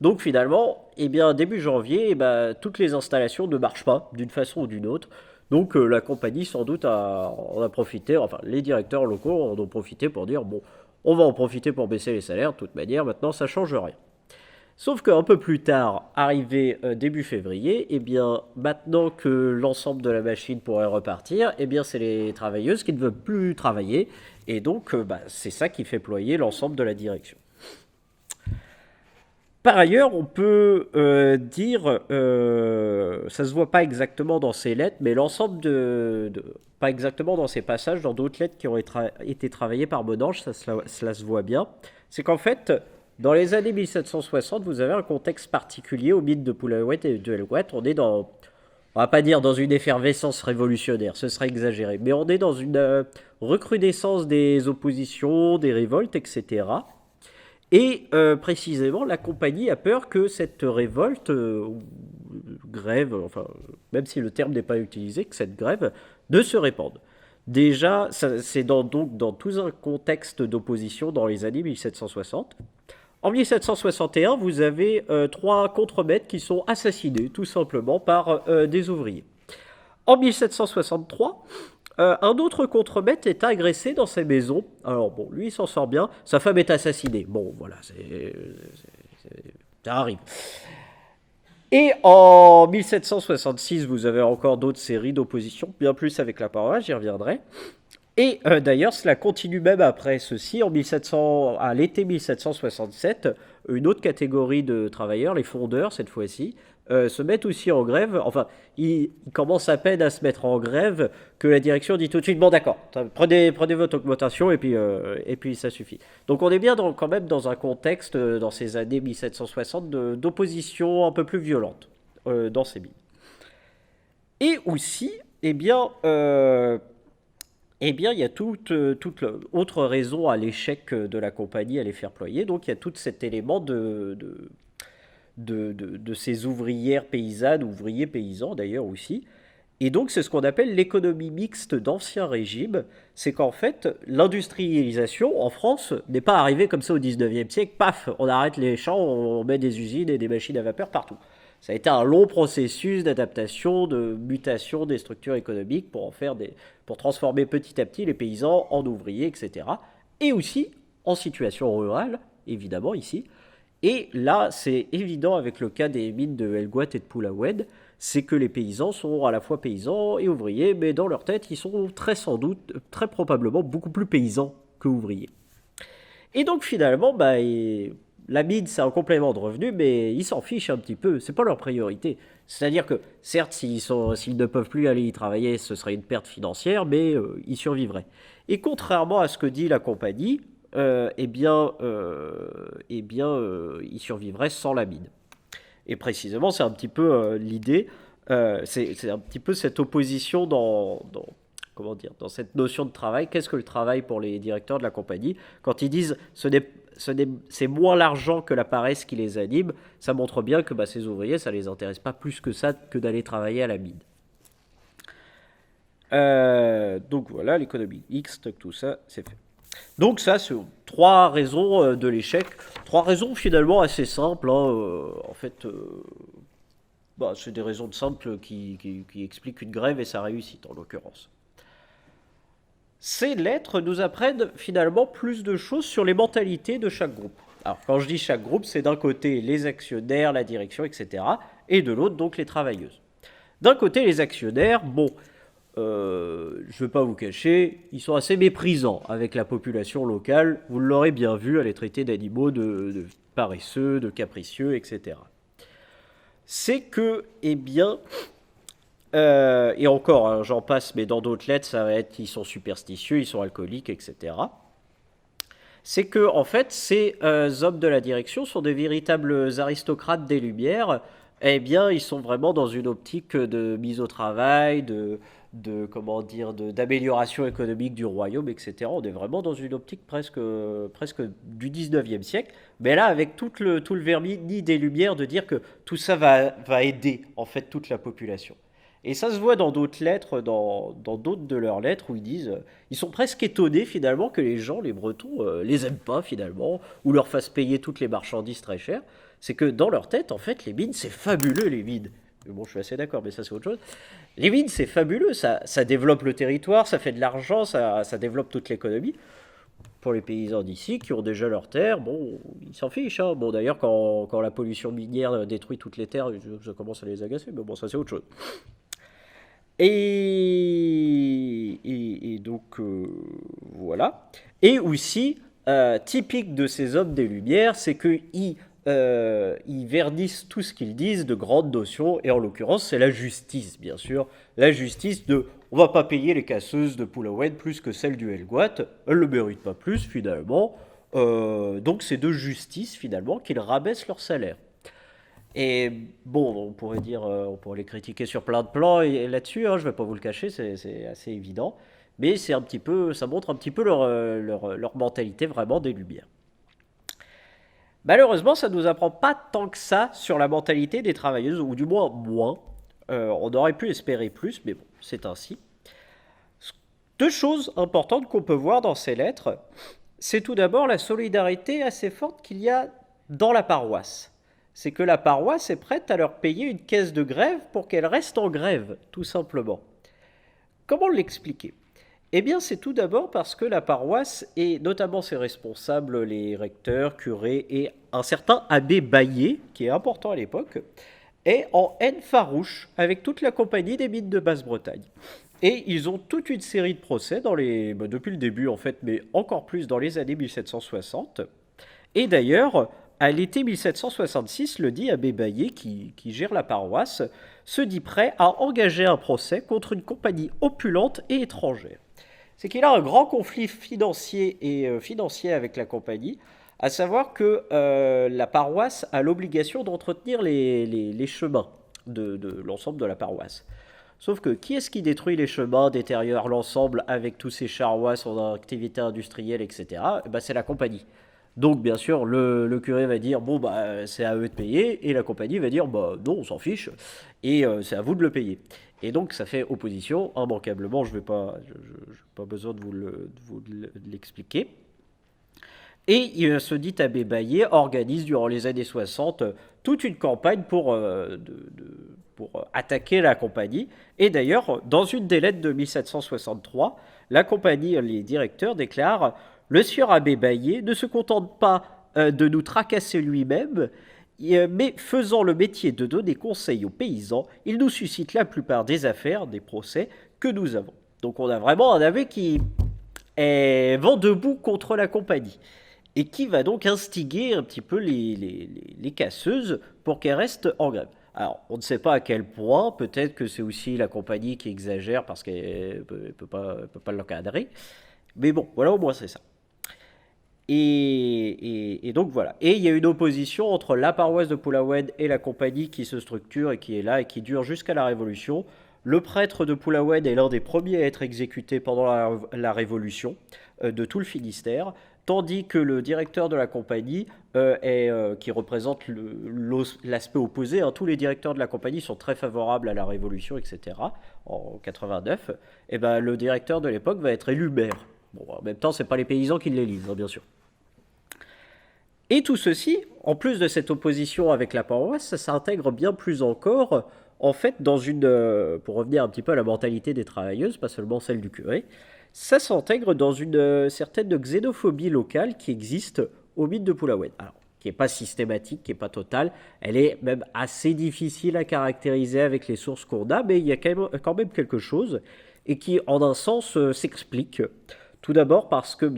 Donc finalement, début janvier, toutes les installations ne marchent pas d'une façon ou d'une autre. Donc la compagnie, sans doute, en a profité, enfin les directeurs locaux en ont profité pour dire, bon, on va en profiter pour baisser les salaires, de toute manière, maintenant ça change rien. Sauf qu'un peu plus tard, arrivé début février, maintenant que l'ensemble de la machine pourrait repartir, c'est les travailleuses qui ne veulent plus travailler, et donc c'est ça qui fait ployer l'ensemble de la direction. Par ailleurs, on peut dire, ça se voit pas exactement dans ces lettres, mais l'ensemble pas exactement dans ces passages, dans d'autres lettres qui ont été travaillées par Monange, cela se voit bien, c'est qu'en fait, dans les années 1760, vous avez un contexte particulier au mythe de Poulouette et de Alouette. On est on va pas dire dans une effervescence révolutionnaire, ce serait exagéré, mais on est dans une recrudescence des oppositions, des révoltes, etc. Et précisément, la compagnie a peur que cette révolte, grève, enfin, même si le terme n'est pas utilisé, que cette grève ne se répande. Déjà, c'est donc dans tout un contexte d'opposition dans les années 1760. En 1761, vous avez 3 contremaîtres qui sont assassinés, tout simplement, par des ouvriers. En 1763, un autre contremaître est agressé dans sa maison. Alors bon, lui, il s'en sort bien. Sa femme est assassinée. Bon, voilà, ça arrive. Et en 1766, vous avez encore d'autres séries d'opposition, bien plus avec la paroisse, j'y reviendrai. Et d'ailleurs, cela continue même après ceci. À l'été 1767, une autre catégorie de travailleurs, les fondeurs cette fois-ci, se mettent aussi en grève. Enfin, ils commencent à peine à se mettre en grève que la direction dit tout de suite, bon d'accord, prenez votre augmentation et puis ça suffit. Donc on est bien quand même dans un contexte, dans ces années 1760, d'opposition un peu plus violente dans ces mines. Et aussi, il y a toute autre raison à l'échec de la compagnie à les faire ployer. Donc il y a tout cet élément de ces ouvrières paysannes, ouvriers paysans d'ailleurs aussi. Et donc c'est ce qu'on appelle l'économie mixte d'Ancien Régime. C'est qu'en fait, l'industrialisation en France n'est pas arrivée comme ça au 19e siècle. Paf, on arrête les champs, on met des usines et des machines à vapeur partout. Ça a été un long processus d'adaptation, de mutation des structures économiques pour transformer petit à petit les paysans en ouvriers, etc. Et aussi en situation rurale, évidemment ici. Et là, c'est évident avec le cas des mines de Helgoat et de Poulaoued, c'est que les paysans sont à la fois paysans et ouvriers, mais dans leur tête, ils sont très probablement beaucoup plus paysans que ouvriers. Et donc finalement, la mine, c'est un complément de revenu, mais ils s'en fichent un petit peu. C'est pas leur priorité. C'est-à-dire que, certes, s'ils ne peuvent plus aller y travailler, ce serait une perte financière, mais ils survivraient. Et contrairement à ce que dit la compagnie, ils survivraient sans la mine. Et précisément, c'est un petit peu l'idée. C'est un petit peu cette opposition dans cette notion de travail. Qu'est-ce que le travail pour les directeurs de la compagnie? Quand ils disent c'est moins l'argent que la paresse qui les anime, ça montre bien que ces ouvriers, ça ne les intéresse pas plus que ça que d'aller travailler à la mine. Donc voilà, l'économie X, tout ça, c'est fait. Donc ça, c'est 3 raisons de l'échec. 3 raisons finalement assez simples. En fait, c'est des raisons simples qui expliquent une grève et sa réussite en l'occurrence. Ces lettres nous apprennent finalement plus de choses sur les mentalités de chaque groupe. Alors quand je dis chaque groupe, c'est d'un côté les actionnaires, la direction, etc. Et de l'autre donc les travailleuses. D'un côté les actionnaires, je ne vais pas vous cacher, ils sont assez méprisants avec la population locale. Vous l'aurez bien vu à les traiter d'animaux, de paresseux, de capricieux, etc. C'est que, et encore, j'en passe, mais dans d'autres lettres, ça va être ils sont superstitieux, ils sont alcooliques, etc. C'est que, en fait, ces hommes de la direction sont des véritables aristocrates des Lumières. Ils sont vraiment dans une optique de mise au travail, d'amélioration économique du royaume, etc. On est vraiment dans une optique presque du 19e siècle, mais là avec tout le vermini des Lumières de dire que tout ça va aider en fait toute la population. Et ça se voit dans d'autres lettres, dans d'autres de leurs lettres où ils disent, ils sont presque étonnés finalement que les gens, les Bretons, les aiment pas finalement, ou leur fassent payer toutes les marchandises très chères. C'est que dans leur tête, en fait, les mines, c'est fabuleux les mines. Bon, je suis assez d'accord, mais ça c'est autre chose. Les mines, c'est fabuleux, ça développe le territoire, ça fait de l'argent, ça développe toute l'économie. Pour les paysans d'ici, qui ont déjà leurs terres, ils s'en fichent. Bon, d'ailleurs, quand la pollution minière détruit toutes les terres, ça commence à les agacer, mais bon, ça c'est autre chose. Et donc, voilà. Et aussi, typique de ces hommes des Lumières, c'est qu'ils vernissent tout ce qu'ils disent de grandes notions, et en l'occurrence, c'est la justice, bien sûr. La justice on va pas payer les casseuses de Poulaoued plus que celles du Helgoat, elles ne le méritent pas plus, finalement. Donc, c'est de justice, finalement, qu'ils rabaissent leur salaire. Et on pourrait les critiquer sur plein de plans et là-dessus, je vais pas vous le cacher, c'est assez évident. Mais ça montre un petit peu leur mentalité vraiment des Lumières. Malheureusement, ça ne nous apprend pas tant que ça sur la mentalité des travailleuses, ou du moins moins. On aurait pu espérer plus, mais bon, c'est ainsi. 2 choses importantes qu'on peut voir dans ces lettres, c'est tout d'abord la solidarité assez forte qu'il y a dans la paroisse. C'est que la paroisse est prête à leur payer une caisse de grève pour qu'elle reste en grève, tout simplement. Comment l'expliquer? Eh bien, c'est tout d'abord parce que la paroisse, et notamment ses responsables, les recteurs, curés et un certain abbé Baillet, qui est important à l'époque, est en haine farouche avec toute la compagnie des mines de Basse-Bretagne. Et ils ont toute une série de procès depuis le début en fait, mais encore plus dans les années 1760. Et d'ailleurs, à l'été 1766, le dit abbé Baillet, qui gère la paroisse, se dit prêt à engager un procès contre une compagnie opulente et étrangère. C'est qu'il a un grand conflit financier avec la compagnie, à savoir que la paroisse a l'obligation d'entretenir les chemins de l'ensemble de la paroisse. Sauf que qui est-ce qui détruit les chemins, détériore l'ensemble avec tous ces charrois, son activité industrielle, etc. C'est la compagnie. Donc bien sûr, le curé va dire bon c'est à eux de payer, et la compagnie va dire non, on s'en fiche, et c'est à vous de le payer. Et donc ça fait opposition, immanquablement, je n'ai pas besoin de vous l'expliquer. Et ce dit abbé Baillet organise durant les années 60 toute une campagne pour attaquer la compagnie. Et d'ailleurs, dans une des lettres de 1763, la compagnie, les directeurs déclarent « Le sieur abbé Baillet ne se contente pas de nous tracasser lui-même, mais faisant le métier de donner conseil aux paysans, il nous suscite la plupart des affaires, des procès que nous avons. » Donc on a vraiment un abbé qui est vent debout contre la compagnie et qui va donc instiguer un petit peu les casseuses pour qu'elles restent en grève. Alors, on ne sait pas à quel point, peut-être que c'est aussi la compagnie qui exagère parce qu'elle ne peut pas l'encadrer, mais bon, voilà, au moins c'est ça. Et donc voilà. Et il y a une opposition entre la paroisse de Pulaoued et la compagnie qui se structure et qui est là et qui dure jusqu'à la Révolution. Le prêtre de Pulaoued est l'un des premiers à être exécuté pendant la Révolution de tout le Finistère, tandis que le directeur de la compagnie, qui représente l'aspect opposé, tous les directeurs de la compagnie sont très favorables à la Révolution, etc., en 89, et le directeur de l'époque va être élu maire. Bon, en même temps, ce n'est pas les paysans qui l'élisent, bien sûr. Et tout ceci, en plus de cette opposition avec la paroisse, ça s'intègre bien plus encore, en fait, pour revenir un petit peu à la mentalité des travailleuses, pas seulement celle du curé, ça s'intègre dans une certaine xénophobie locale qui existe au mythe de Pulaoued. Alors, qui n'est pas systématique, qui n'est pas totale, elle est même assez difficile à caractériser avec les sources qu'on a, mais il y a quand même quelque chose, et qui, en un sens, s'explique. Tout d'abord parce que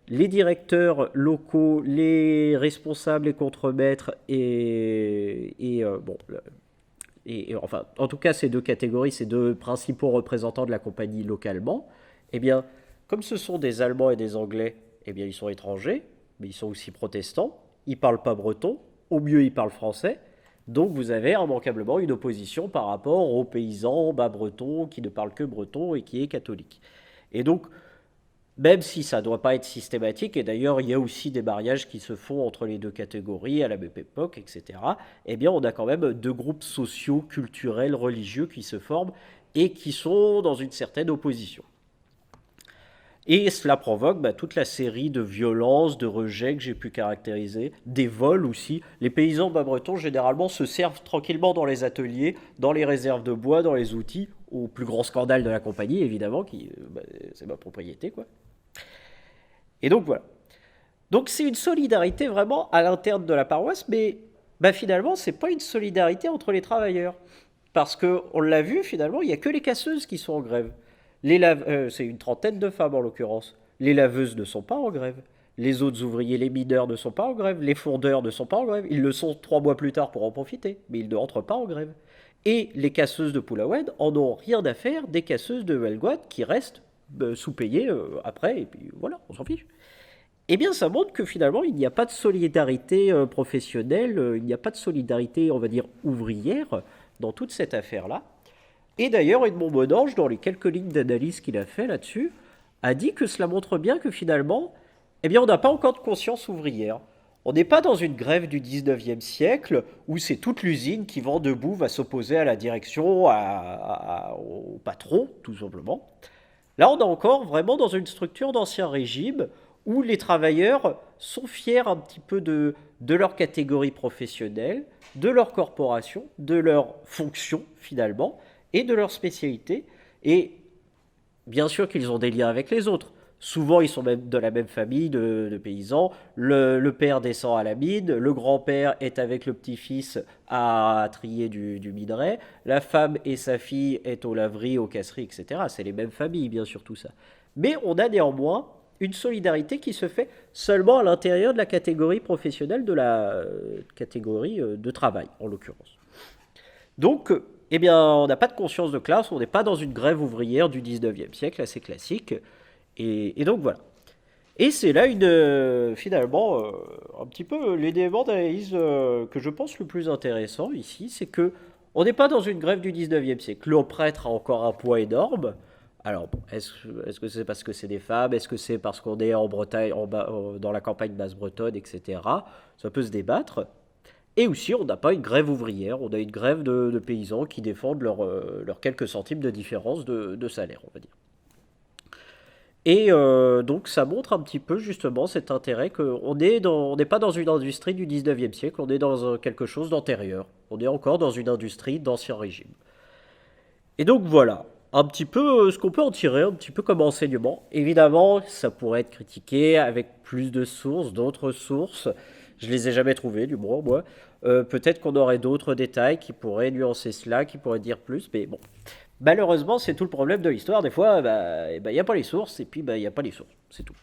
les directeurs locaux, les responsables et contremaîtres enfin, en tout cas, ces deux catégories, ces deux principaux représentants de la compagnie localement, comme ce sont des Allemands et des Anglais, ils sont étrangers, mais ils sont aussi protestants, ils ne parlent pas breton, au mieux ils parlent français, donc vous avez immanquablement une opposition par rapport aux paysans bas-bretons qui ne parlent que breton et qui est catholique. Et donc, même si ça ne doit pas être systématique, et d'ailleurs il y a aussi des mariages qui se font entre les deux catégories à la même époque, etc., on a quand même deux groupes sociaux, culturels, religieux qui se forment et qui sont dans une certaine opposition. Et cela provoque toute la série de violences, de rejets que j'ai pu caractériser, des vols aussi. Les paysans bas-bretons, généralement, se servent tranquillement dans les ateliers, dans les réserves de bois, dans les outils, au plus grand scandale de la compagnie, évidemment, c'est ma propriété, quoi. Et donc, voilà. Donc, c'est une solidarité vraiment à l'interne de la paroisse, mais finalement, c'est pas une solidarité entre les travailleurs. Parce qu'on l'a vu, finalement, il n'y a que les casseuses qui sont en grève. C'est une trentaine de femmes en l'occurrence. Les laveuses ne sont pas en grève. Les autres ouvriers, les mineurs ne sont pas en grève. Les fondeurs ne sont pas en grève. Ils le sont 3 mois plus tard pour en profiter, mais ils ne rentrent pas en grève. Et les casseuses de Pulaoued en ont rien à faire des casseuses de Huelgoat qui restent sous-payées après, et puis voilà, on s'en fiche. Ça montre que finalement, il n'y a pas de solidarité professionnelle, il n'y a pas de solidarité, on va dire, ouvrière dans toute cette affaire-là. Et d'ailleurs, Edmond Monange, dans les quelques lignes d'analyse qu'il a fait là-dessus, a dit que cela montre bien que finalement, on n'a pas encore de conscience ouvrière. On n'est pas dans une grève du 19e siècle où c'est toute l'usine qui vend debout, va s'opposer à la direction, au patron, tout simplement. Là, on est encore vraiment dans une structure d'ancien régime où les travailleurs sont fiers un petit peu de leur catégorie professionnelle, de leur corporation, de leur fonction finalement, et de leur spécialité. Et bien sûr qu'ils ont des liens avec les autres. Souvent, ils sont même de la même famille de paysans. Le père descend à la mine, le grand-père est avec le petit-fils à trier du minerai, la femme et sa fille est aux laveries, aux casseries, etc. C'est les mêmes familles, bien sûr, tout ça. Mais on a néanmoins une solidarité qui se fait seulement à l'intérieur de la catégorie professionnelle, de la catégorie de travail, en l'occurrence. Donc, eh bien, on n'a pas de conscience de classe, on n'est pas dans une grève ouvrière du 19e siècle, assez classique. Et donc voilà. Et c'est là finalement un petit peu l'élément d'analyse que je pense le plus intéressant ici, c'est que on n'est pas dans une grève du 19e siècle. Le prêtre a encore un poids énorme. Alors, bon, est-ce que c'est parce que c'est des femmes? Est-ce que c'est parce qu'on est en Bretagne, dans la campagne basse-bretonne, etc. Ça peut se débattre. Et aussi, on n'a pas une grève ouvrière, on a une grève de paysans qui défendent leurs quelques centimes de différence de salaire, on va dire. Et donc ça montre un petit peu justement cet intérêt on n'est pas dans une industrie du 19e siècle, on est dans quelque chose d'antérieur. On est encore dans une industrie d'ancien régime. Et donc voilà, un petit peu ce qu'on peut en tirer, un petit peu comme enseignement. Évidemment, ça pourrait être critiqué avec plus de sources, d'autres sources. Je les ai jamais trouvées, du moins, moi. Peut-être qu'on aurait d'autres détails qui pourraient nuancer cela, qui pourraient dire plus, mais bon. Malheureusement, c'est tout le problème de l'histoire. Des fois, bah, il n'y a pas les sources, et puis bah, il n'y a pas les sources. C'est tout.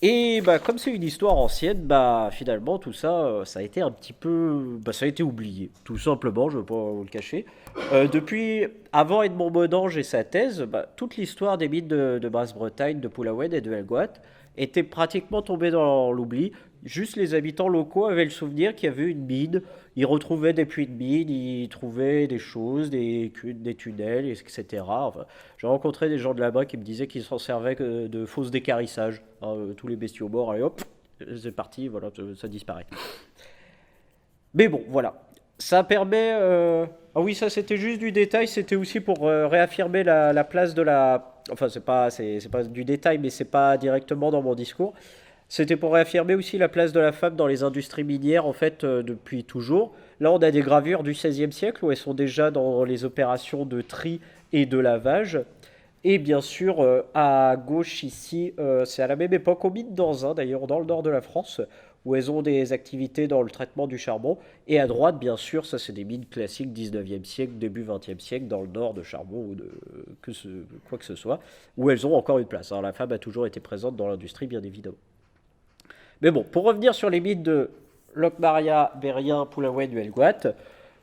Et bah, comme c'est une histoire ancienne, bah, finalement, tout ça, ça a été un petit peu. Bah, ça a été oublié, tout simplement, je ne vais pas vous le cacher. Depuis, avant Edmond Modange et sa thèse, bah, toute l'histoire des mythes de Basse-Bretagne, de Pulawen et de Helgoat était pratiquement tombée dans l'oubli. Juste les habitants locaux avaient le souvenir qu'il y avait une mine. Ils retrouvaient des puits de mine, ils trouvaient des choses, des tunnels, etc. Enfin, j'ai rencontré des gens de là-bas qui me disaient qu'ils s'en servaient de fausses d'écarissage. Hein, tous les bestiaux morts, allez hop, c'est parti, voilà, ça disparaît. Mais bon, voilà. Ça permet. Ah oui, ça c'était juste du détail, c'était aussi pour réaffirmer la place de la. Enfin, c'est pas du détail, mais c'est pas directement dans mon discours. C'était pour réaffirmer aussi la place de la femme dans les industries minières, en fait, depuis toujours. Là, on a des gravures du XVIe siècle où elles sont déjà dans les opérations de tri et de lavage. Et bien sûr, à gauche ici, c'est à la même époque, au mines d'Anzin, d'ailleurs, dans le nord de la France, où elles ont des activités dans le traitement du charbon. Et à droite, bien sûr, ça c'est des mines classiques 19e siècle, début 20e siècle, dans le nord de charbon ou de quoi que ce soit, où elles ont encore une place. Alors la femme a toujours été présente dans l'industrie, bien évidemment. Mais bon, pour revenir sur les mythes de Locmaria, Bérien, Pulawen, Huelgoat,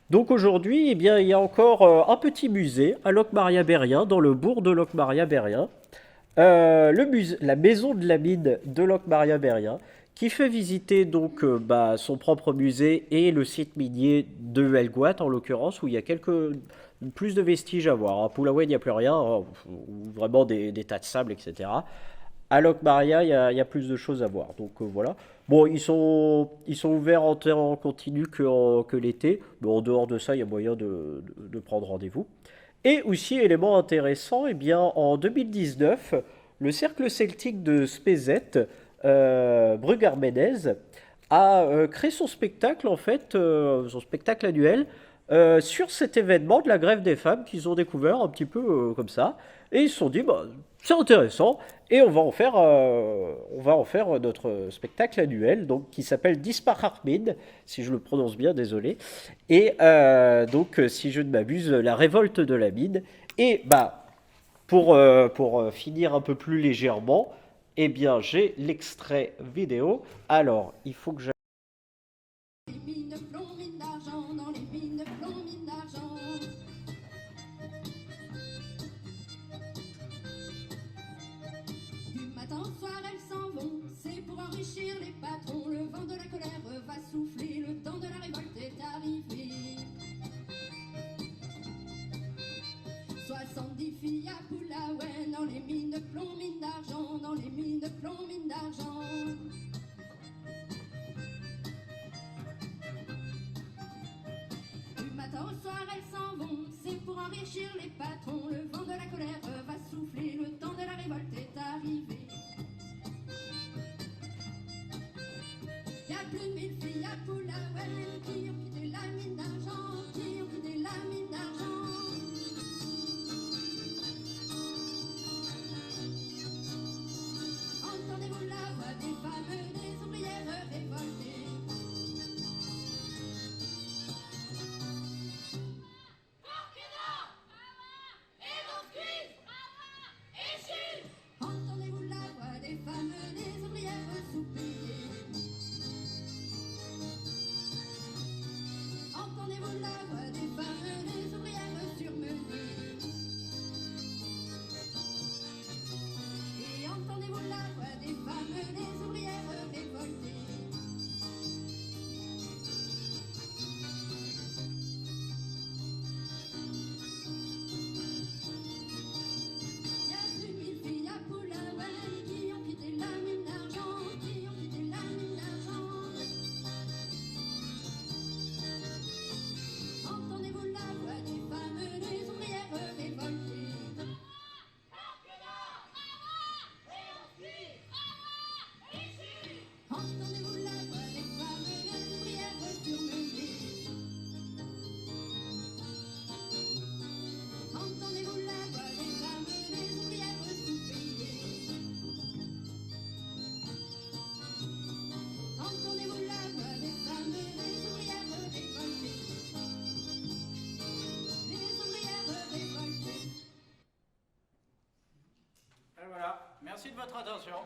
donc aujourd'hui, eh bien, il y a encore un petit musée à Locmaria-Bérien, dans le bourg de Locmaria-Bérien. La maison de la mine de Locmaria-Bérien, qui fait visiter donc bah, son propre musée et le site minier de Huelgoat, en l'occurrence, où il y a plus de vestiges à voir. À Pulawen, il n'y a plus rien, hein, ou vraiment des tas de sable, etc. À Locmaria, il y a plus de choses à voir. Donc voilà. Bon, ils sont ouverts en continu que l'été. Mais en dehors de ça, il y a moyen de prendre rendez-vous. Et aussi, élément intéressant, eh bien, en 2019, le cercle celtique de Spezet, Brug Arménez, a créé son spectacle, en fait, son spectacle annuel, sur cet événement de la grève des femmes qu'ils ont découvert un petit peu comme ça. Et ils se sont dit, bah, c'est intéressant, et on va en faire notre spectacle annuel, donc qui s'appelle Dispar Armin, si je le prononce bien, désolé. Et donc, si je ne m'abuse, la révolte de la mine. Et bah, pour finir un peu plus légèrement, eh bien, j'ai l'extrait vidéo. Alors, il faut que Les mines plomb, mines d'argent, dans les mines plomb, mines d'argent. Du matin au soir elles s'en vont, c'est pour enrichir les patrons. Le vent de la colère va souffler, le temps de la révolte est arrivé. 70 filles à Pulawen, dans les mines plomb, mines d'argent, dans les mines plomb, mines d'argent. Du matin au soir elles s'en vont, c'est pour enrichir les patrons. Le vent de la colère va souffler, le temps de la révolte est arrivé. plus de 1000 filles à Pulaouel qui ont quitté la mine d'argent, qui ont quitté la mine d'argent. Entendez-vous la voix des femmes, des ouvrières révoltées? Entendez-vous la voix des femmes, des ouvrières sous-payées? Entendez-vous la voix des femmes, des ouvrières surmenées? Et entendez-vous la voix des femmes, des ouvrières révoltées? Y a-t-il 1000 filles à Pulaouel qui ont quitté la mine d'argent, qui ont quitté la mine d'argent? Entendez-vous la voix des femmes, des ouvrières révoltées? Entendez-vous la voix des femmes, des ouvrières surmenées? Entendez-vous la voix des femmes, des ouvrières sous-payées? Entendez-vous la voix des femmes, des ouvrières révoltées? Les ouvrières révoltées. Et voilà, merci de votre attention.